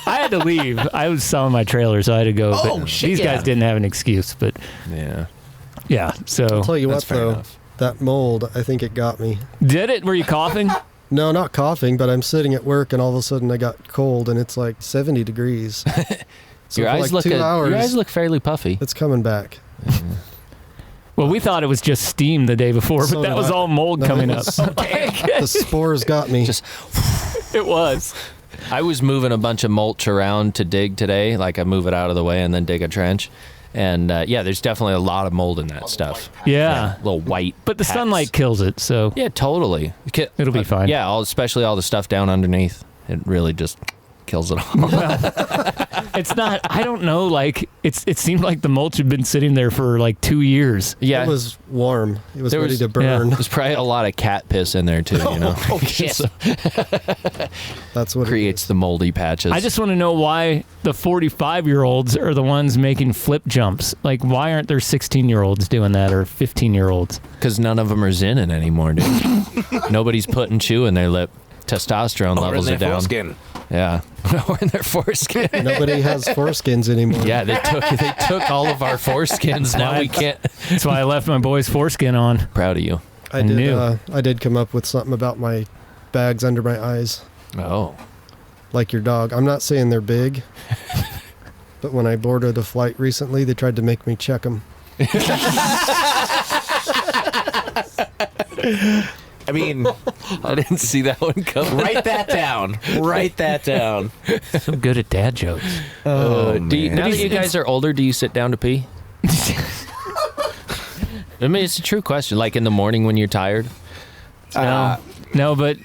I had to leave. I was selling my trailer, so I had to go. Oh, but shit, these guys didn't have an excuse, but yeah, so. I'll tell you what, fair though. enough. That mold, I think it got me. Did it? Were you coughing? No, not coughing, but I'm sitting at work, and all of a sudden I got cold, and it's like 70 degrees. So Your for eyes, like 2 hours, your eyes look fairly puffy. it's coming back. Well, we thought it was just steam the day before, So but that did was I. all mold No, coming it up. was- The spores got me. It was. I was moving a bunch of mulch around to dig today. Like I move it out of the way and then dig a trench. And there's definitely a lot of mold in that stuff. Yeah. Little white. But the packs. sunlight kills it, so Yeah, totally. it'll be fine. Yeah, especially all the stuff down underneath. It really just kills it all. It's not, I don't know, like, it seemed like the mulch had been sitting there for like 2 years. Yeah. It was warm. It was There ready was- to burn. There's probably a lot of cat piss in there too, you know. Oh, shit. So That's what creates the moldy patches. I just want to know why the 45-year-olds are the ones making flip jumps. Like, why aren't there 16-year-olds doing that or 15-year-olds? because none of them are zinning anymore, dude. Nobody's putting chew in their lip. Testosterone levels are down. Foreskin. Yeah, or in their foreskin. Nobody has foreskins anymore. Yeah, they took all of our foreskins. Now we can't. That's why I left my boy's foreskin on. Proud of you. I did come up with something about my bags under my eyes, Oh, like your dog. I'm not saying they're big, but when I boarded a flight recently, they tried to make me check them. I mean, I didn't see that one coming. write that down. Write that down. So good at dad jokes. Oh, Now that you guys are older, do you sit down to pee? I mean, it's a true question. Like in the morning when you're tired. No, but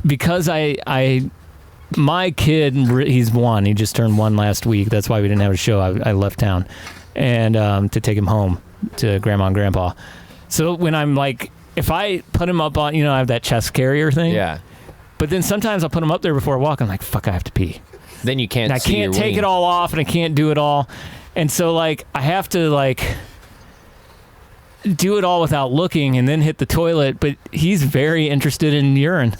because my kid, he's 1. He just turned 1 last week. That's why we didn't have a show. I left town and to take him home to grandma and grandpa. So when I'm like, if I put him up on, I have that chest carrier thing. Yeah. But then sometimes I'll put him up there before I walk. I'm like, fuck, I have to pee. Then you can't. And I see your can't take wing. it all off, and I can't do it all. And so, like, I have to, like, do it all without looking and then hit the toilet. But he's very interested in urine.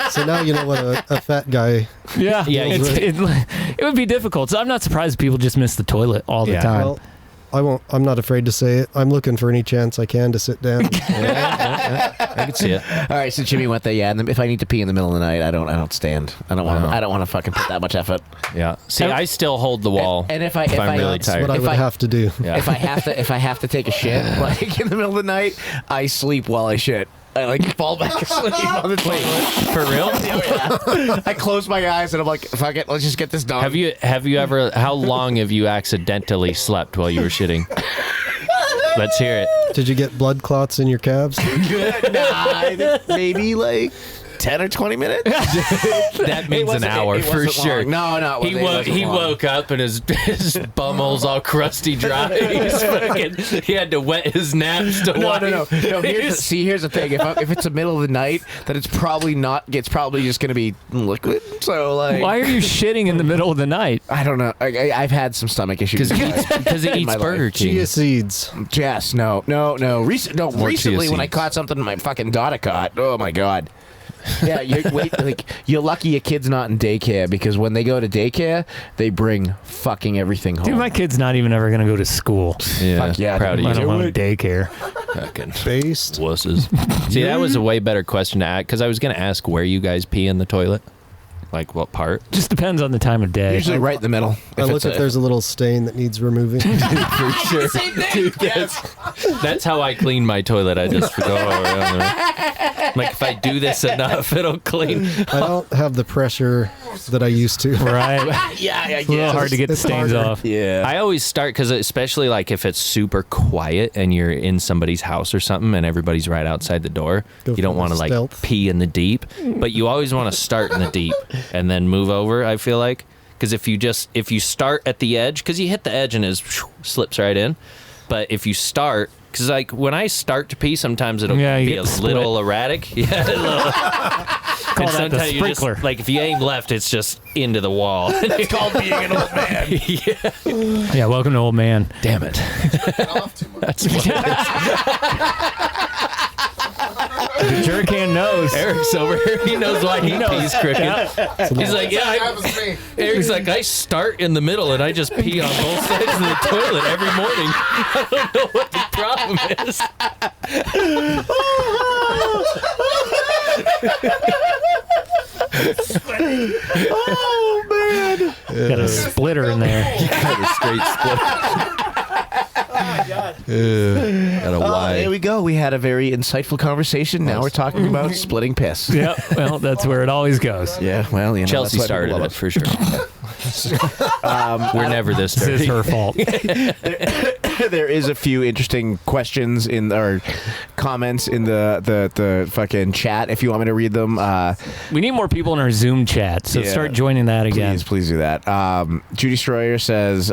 So now you know what a fat guy. Yeah. Yeah, It would be difficult. So I'm not surprised people just miss the toilet all the Yeah. time. Well, I'm not afraid to say it. I'm looking for any chance I can to sit down. I can see it. All right, so Jimmy went there. Yeah, and if I need to pee in the middle of the night, I don't stand. I don't want. I don't want to fucking put that much effort. Yeah. See, I still hold the wall. And if I'm really That's tired. what I If would I- have to do. Yeah. If I have to take a shit like in the middle of the night, I sleep while I shit. I like fall back asleep on the toilet. For real? Yeah. I close my eyes and I'm like, fuck it, let's just get this done. Have you ever? How long have you accidentally slept while you were shitting? Let's hear it. Did you get blood clots in your calves? Nah, maybe like 10 or 20 minutes. That means an hour for wasn't sure. long. No, He woke up and his bumhole's all crusty dry. He had to wet his naps to No. wipe. Here's the thing. If it's the middle of the night, then it's probably just gonna be liquid. So like, Why are you shitting in the middle of the night? I don't know. I've had some stomach issues Because he in eats my life. Burger King. Chia seeds. Yes, no. Recently, chia when I seeds. caught something my fucking daughter caught. Oh my god. Yeah, you're lucky your kid's not in daycare, because when they go to daycare, they bring fucking everything home. Dude, my kid's not even ever going to go to school. Yeah, Fuck yeah, proud of Let you. alone daycare. Fucking Based. wusses. See, that was a way better question to ask, because I was going to ask where you guys pee in the toilet. Like what part? Just depends on the time of day. Usually right in the middle. I look if there's a little stain that needs removing. For sure. Dude, that's how I clean my toilet. I just go around there. Like if I do this enough, it'll clean. I don't have the pressure that I used to. Right. Yeah, It's a little hard to get the It's stains harder. off. Yeah. I always start because especially like if it's super quiet and you're in somebody's house or something and everybody's right outside the door, Go you don't for want to the like stealth. pee in the deep, but you always want to start in the deep and then move over. I feel like because if you start at the edge, because you hit the edge and it slips right in, but if you start. Because like when I start to pee, sometimes it'll Yeah, you be get a the split. little erratic. Yeah, a little. Call And that the sometimes you just, sprinkler. like if you aim left, it's just into the wall. It's called being an old man. Yeah, welcome to old man. Damn it. Get off too much. The jerkin knows. Eric's over here. He knows why he pees crooked. He's like, yeah. That was me. Eric's like, I start in the middle and I just pee on both sides of the toilet every morning. I don't know what the problem is. Got a splitter in there. Got a straight split. Got a There Y. we go. We had a very insightful conversation. Now we're talking about splitting piss. Yep. Well, that's where it always goes. Yeah, well, you know, Chelsea that's why started people it love for sure. We're never this This is dirty. her fault. There is a few interesting questions in or comments in the fucking chat. If you want me to read them, We need more people in our Zoom chat, so Yeah. start joining that again. please do that. Judy Stroyer says,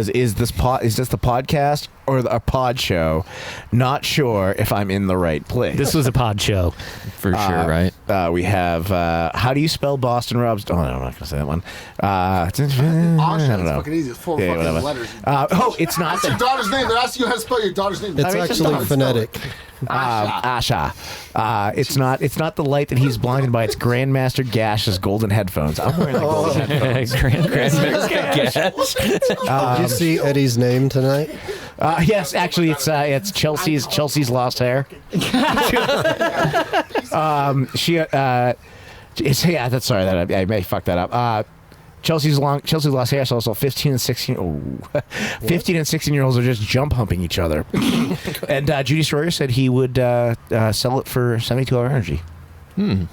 is this the podcast or a pod show? Not sure if I'm in the right place. This was a pod show. For sure, right? We have how do you spell Boston Rob's? Oh no, I'm not gonna say that one. I Asha, don't it's know. fucking easy. It's 4 Yeah, fucking whatever. letters. It's not That's your daughter's name. They're asking you how to spell your daughter's name. It's actually phonetic. Asha. It's not the light that he's blinded by. It's Grandmaster Gash's golden headphones. I'm wearing the golden headphones. Did you see Eddie's name tonight? Yes, actually, it's Chelsea's lost hair. I may fuck that up. Chelsea's lost hair. So also 15 and 16. 15 and 16-year-olds are just jump humping each other. And Judy Stroyer said he would sell it for 72-hour energy. He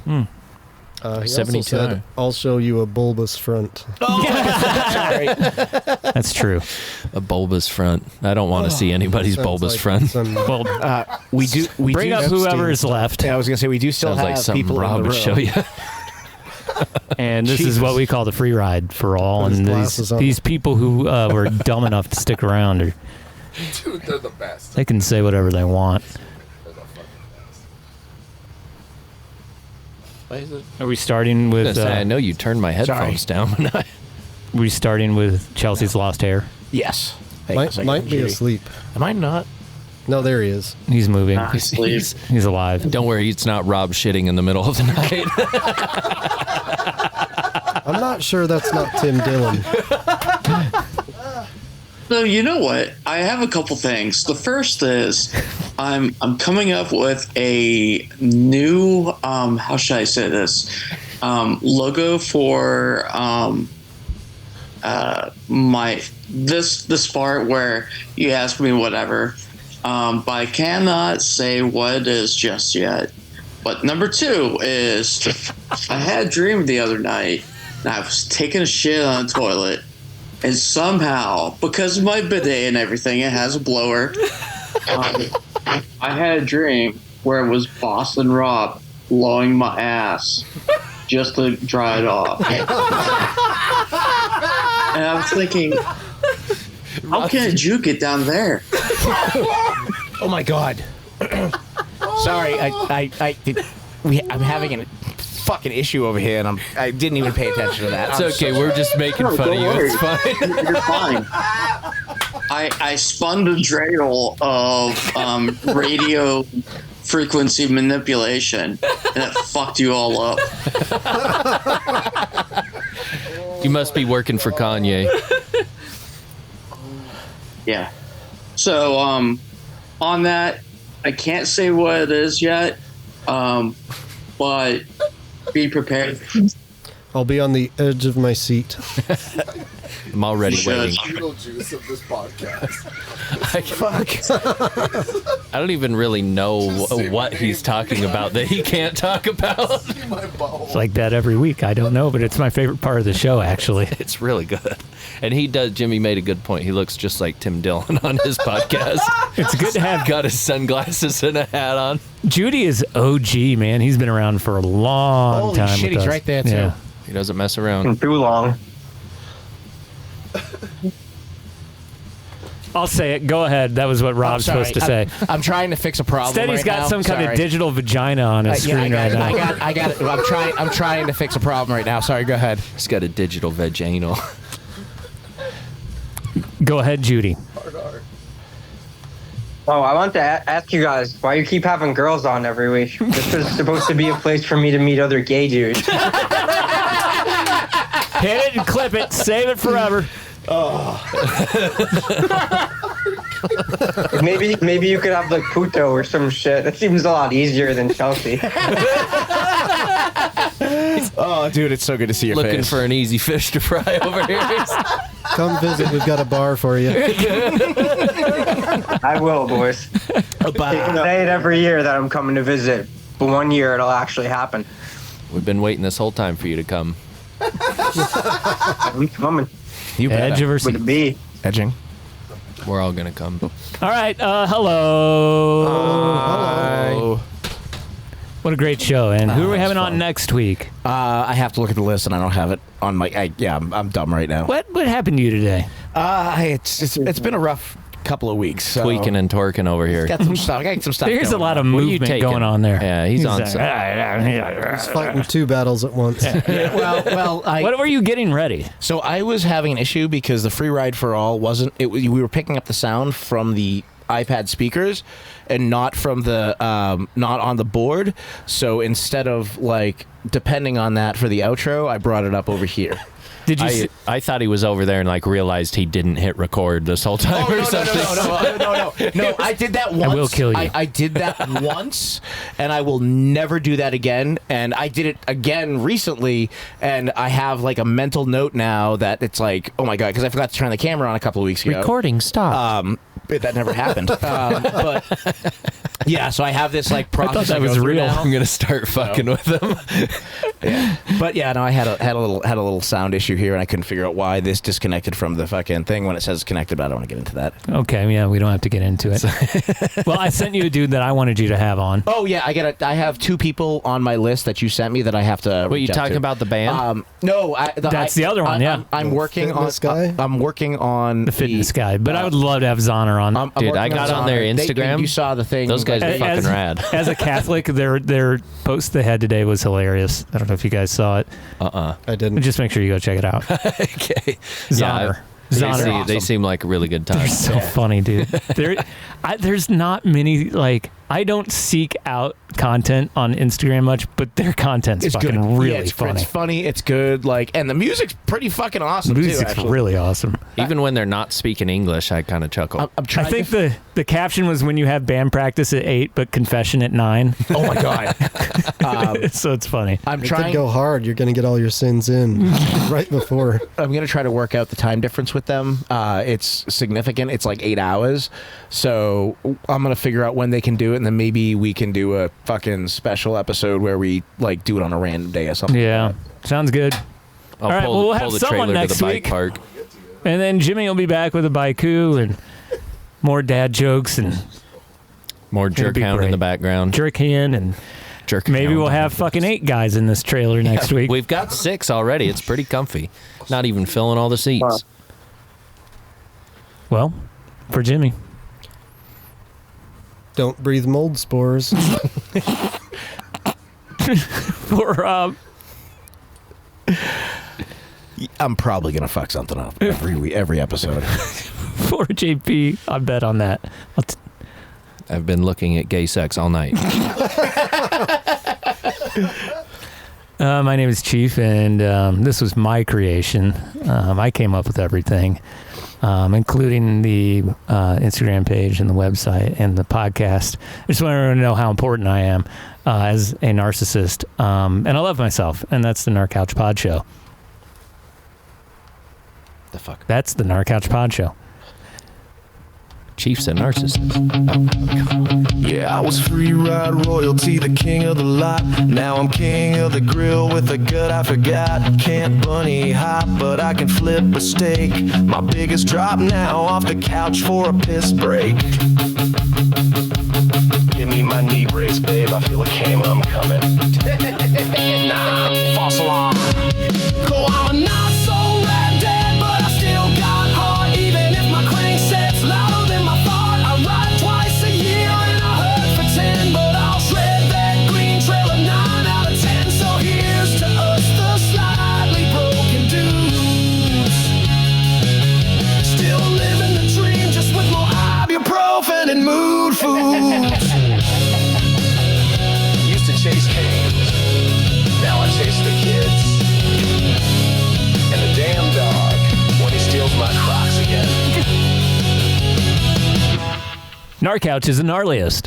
72 also said, I'll show you a bulbous front. Sorry. That's true. A bulbous front. I don't want to see anybody's Sounds bulbous like front. some- Well, We bring do up whoever is left, Yeah, I was gonna say we do still Sounds like have something people Rob in the would room. show you. and this is Jesus. what we call the free ride for all. Put his And glasses on. these people who were dumb enough to stick around, Dude, they're the best. they can say whatever they want. They're the fucking best. Are we starting with? I know you turned my headphones down. When I, we starting with Chelsea's lost hair. Yes. Hang on a Might, second, might be Judy. asleep. Am I not? No, there he is. He's moving. he's- He's alive. don't worry, it's not Rob shitting in the middle of the night. I'm not sure that's not Tim Dillon. So you know what? I have a couple things. The first is I'm coming up with a new how should I say this logo for my this part where you ask me whatever, but I cannot say what it is just yet. But number two is I had a dream the other night and I was taking a shit on a toilet. And somehow, because of my bidet and everything, it has a blower. I had a dream where it was Boston Rob blowing my ass just to dry it off. And I was thinking, how can I juke it down there? Oh my god. Sorry, I'm having a fucking issue over here, and I didn't even pay attention to that. It's okay. We're just making No, fun of don't you. worry. It's fine. You're fine. I spun the dreidel of radio frequency manipulation, and it fucked you all up. You must be working for Kanye. Yeah. So, on that, I can't say what it is yet, but be prepared. I'll be on the edge of my seat. I'm already waiting. Beetlejuice of this podcast. I don't even really know what he's talking about that he can't talk about. It's like that every week. I don't know, but it's my favorite part of the show, actually. It's really good. And he does, Jimmy made a good point. He looks just like Tim Dillon on his podcast. It's good to have. Got his sunglasses and a hat on. Judy is OG, man. He's been around for a long Holy time. shit, with he's us. right there, too. Yeah. He doesn't mess around. Too long. I'll say it. Go ahead. That was what Rob's supposed to say. I'm trying to fix a problem. Instead, he's got some kind of digital vagina on his screen right now. I got it. I'm trying to fix a problem right now. Sorry, go ahead. He's got a digital vaginal. Go ahead, Judy. Oh, I want to ask you guys why you keep having girls on every week. This is supposed to be a place for me to meet other gay dudes. Hit it and clip it. Save it forever. Maybe you could have like Puto or some shit. That seems a lot easier than Chelsea. Oh, dude, it's so good to see your Looking face. for an easy fish to fry over here. Come visit. We've got a bar for you. I will, boys. I say it every year that I'm coming to visit, but one year it'll actually happen. We've been waiting this whole time for you to come. I'm coming. You better. Edge of her With a seat. B. Edging. We're all gonna come. All right. Hello. Hello. What a great show. And who are we having on next week? I have to look at the list, and I don't have it on my. I'm dumb right now. What happened to you today? It's been a rough couple of weeks. So. Tweaking and torquing over here. Got some stuff. I got some stuff. There's a going lot of on. What are you movement taking? going on there. Yeah, he's on like, some. He's fighting two battles at once. Well, what were you getting ready? So I was having an issue because the free ride for all wasn't. We were picking up the sound from the iPad speakers and not from the not on the board. So instead of like depending on that for the outro, I brought it up over here. Did you? I thought he was over there and like realized he didn't hit record this whole time or something. No, I did that once. I will kill you. I did that once, and I will never do that again. And I did it again recently, and I have like a mental note now that it's like, oh my god, because I forgot to turn the camera on a couple of weeks ago. Recording stop. That never happened. But yeah, so I have this like process. I thought that was real. Now. I'm gonna start fucking with him. Yeah. But yeah, no, I had a little sound issue here, and I couldn't figure out why this disconnected from the fucking thing when it says connected. But I don't want to get into that. Okay, yeah, we don't have to get into it. Well, I sent you a dude that I wanted you to have on. Oh yeah, I have two people on my list that you sent me that I have to. Wait, you reach out talking to. about the band? No, That's the other one. Yeah, I'm working on. Fitness guy? I'm working on the fitness guy. But I would love to have Zoner on. I'm Dude, I working got on their Zoner. Instagram. You saw the thing. Those guys are As- fucking rad. As a Catholic, their post they had today was hilarious. I don't know if you guys saw it. I didn't. Just make sure you go check it out. Okay. Zoner. Zoner. They seem like a really good time. They're so funny, dude. There's not many, like, I don't seek out content on Instagram much, but their content's It's fucking good. really Yeah, it's funny. It's funny. It's good. Like, and the music's pretty fucking awesome The too. music's Actually. really awesome. Even when they're not speaking English, I kind of chuckle. I'm trying. I think the caption was when you have band practice at 8, but confession at 9. Oh my god. So it's funny. I'm It trying. could go hard. You're going to get all your sins in right before. I'm gonna try to work out the time difference with them. It's significant. It's like 8 hours. So I'm gonna figure out when they can do it, and then maybe we can do a fucking special episode where we like do it on a random day or something. Yeah, sounds good. I'll All right, pull, well, we'll pull have the someone trailer next to the bike week. park. And then Jimmy will be back with a baiku and more dad jokes and More It'll jerk be hound in great. the background. jerk hand, and Jerk maybe hound. we'll have fucking 8 guys in this trailer next week. We've got 6 already. It's pretty comfy. Not even filling all the seats. Well, for Jimmy. Don't breathe mold spores. For I'm probably gonna fuck something up every episode. for JP, I bet on that. I've been looking at gay sex all night. My name is Cheef, and this was my creation. I came up with everything, including the Instagram page and the website and the podcast. I just want everyone to know how important I am. as a narcissist. And I love myself, and that's the Gnar Couch Podshow. The fuck? That's the Gnar Couch Podshow. Cheef's a narcissist. Yeah, I was free ride royalty, the king of the lot. Now I'm king of the grill with a gut I forgot. Can't bunny hop, but I can flip a steak. My biggest drop now, off the couch for a piss break. Give me my knee brace, babe, I feel a came, I'm coming. Nah, false alarm. Go on, not so red dead, but I still got heart. Even if my crank set's louder than my fart. I ride twice a year and I hurt for 10, but I'll shred that green trail a 9 out of 10. So here's to us, the slightly broken dudes. Still living the dream, just with more ibuprofen and mood foods. Used to chase canes, now I chase the kids. And the damn dog when he steals my Crocs again. Narcouch is the gnarliest.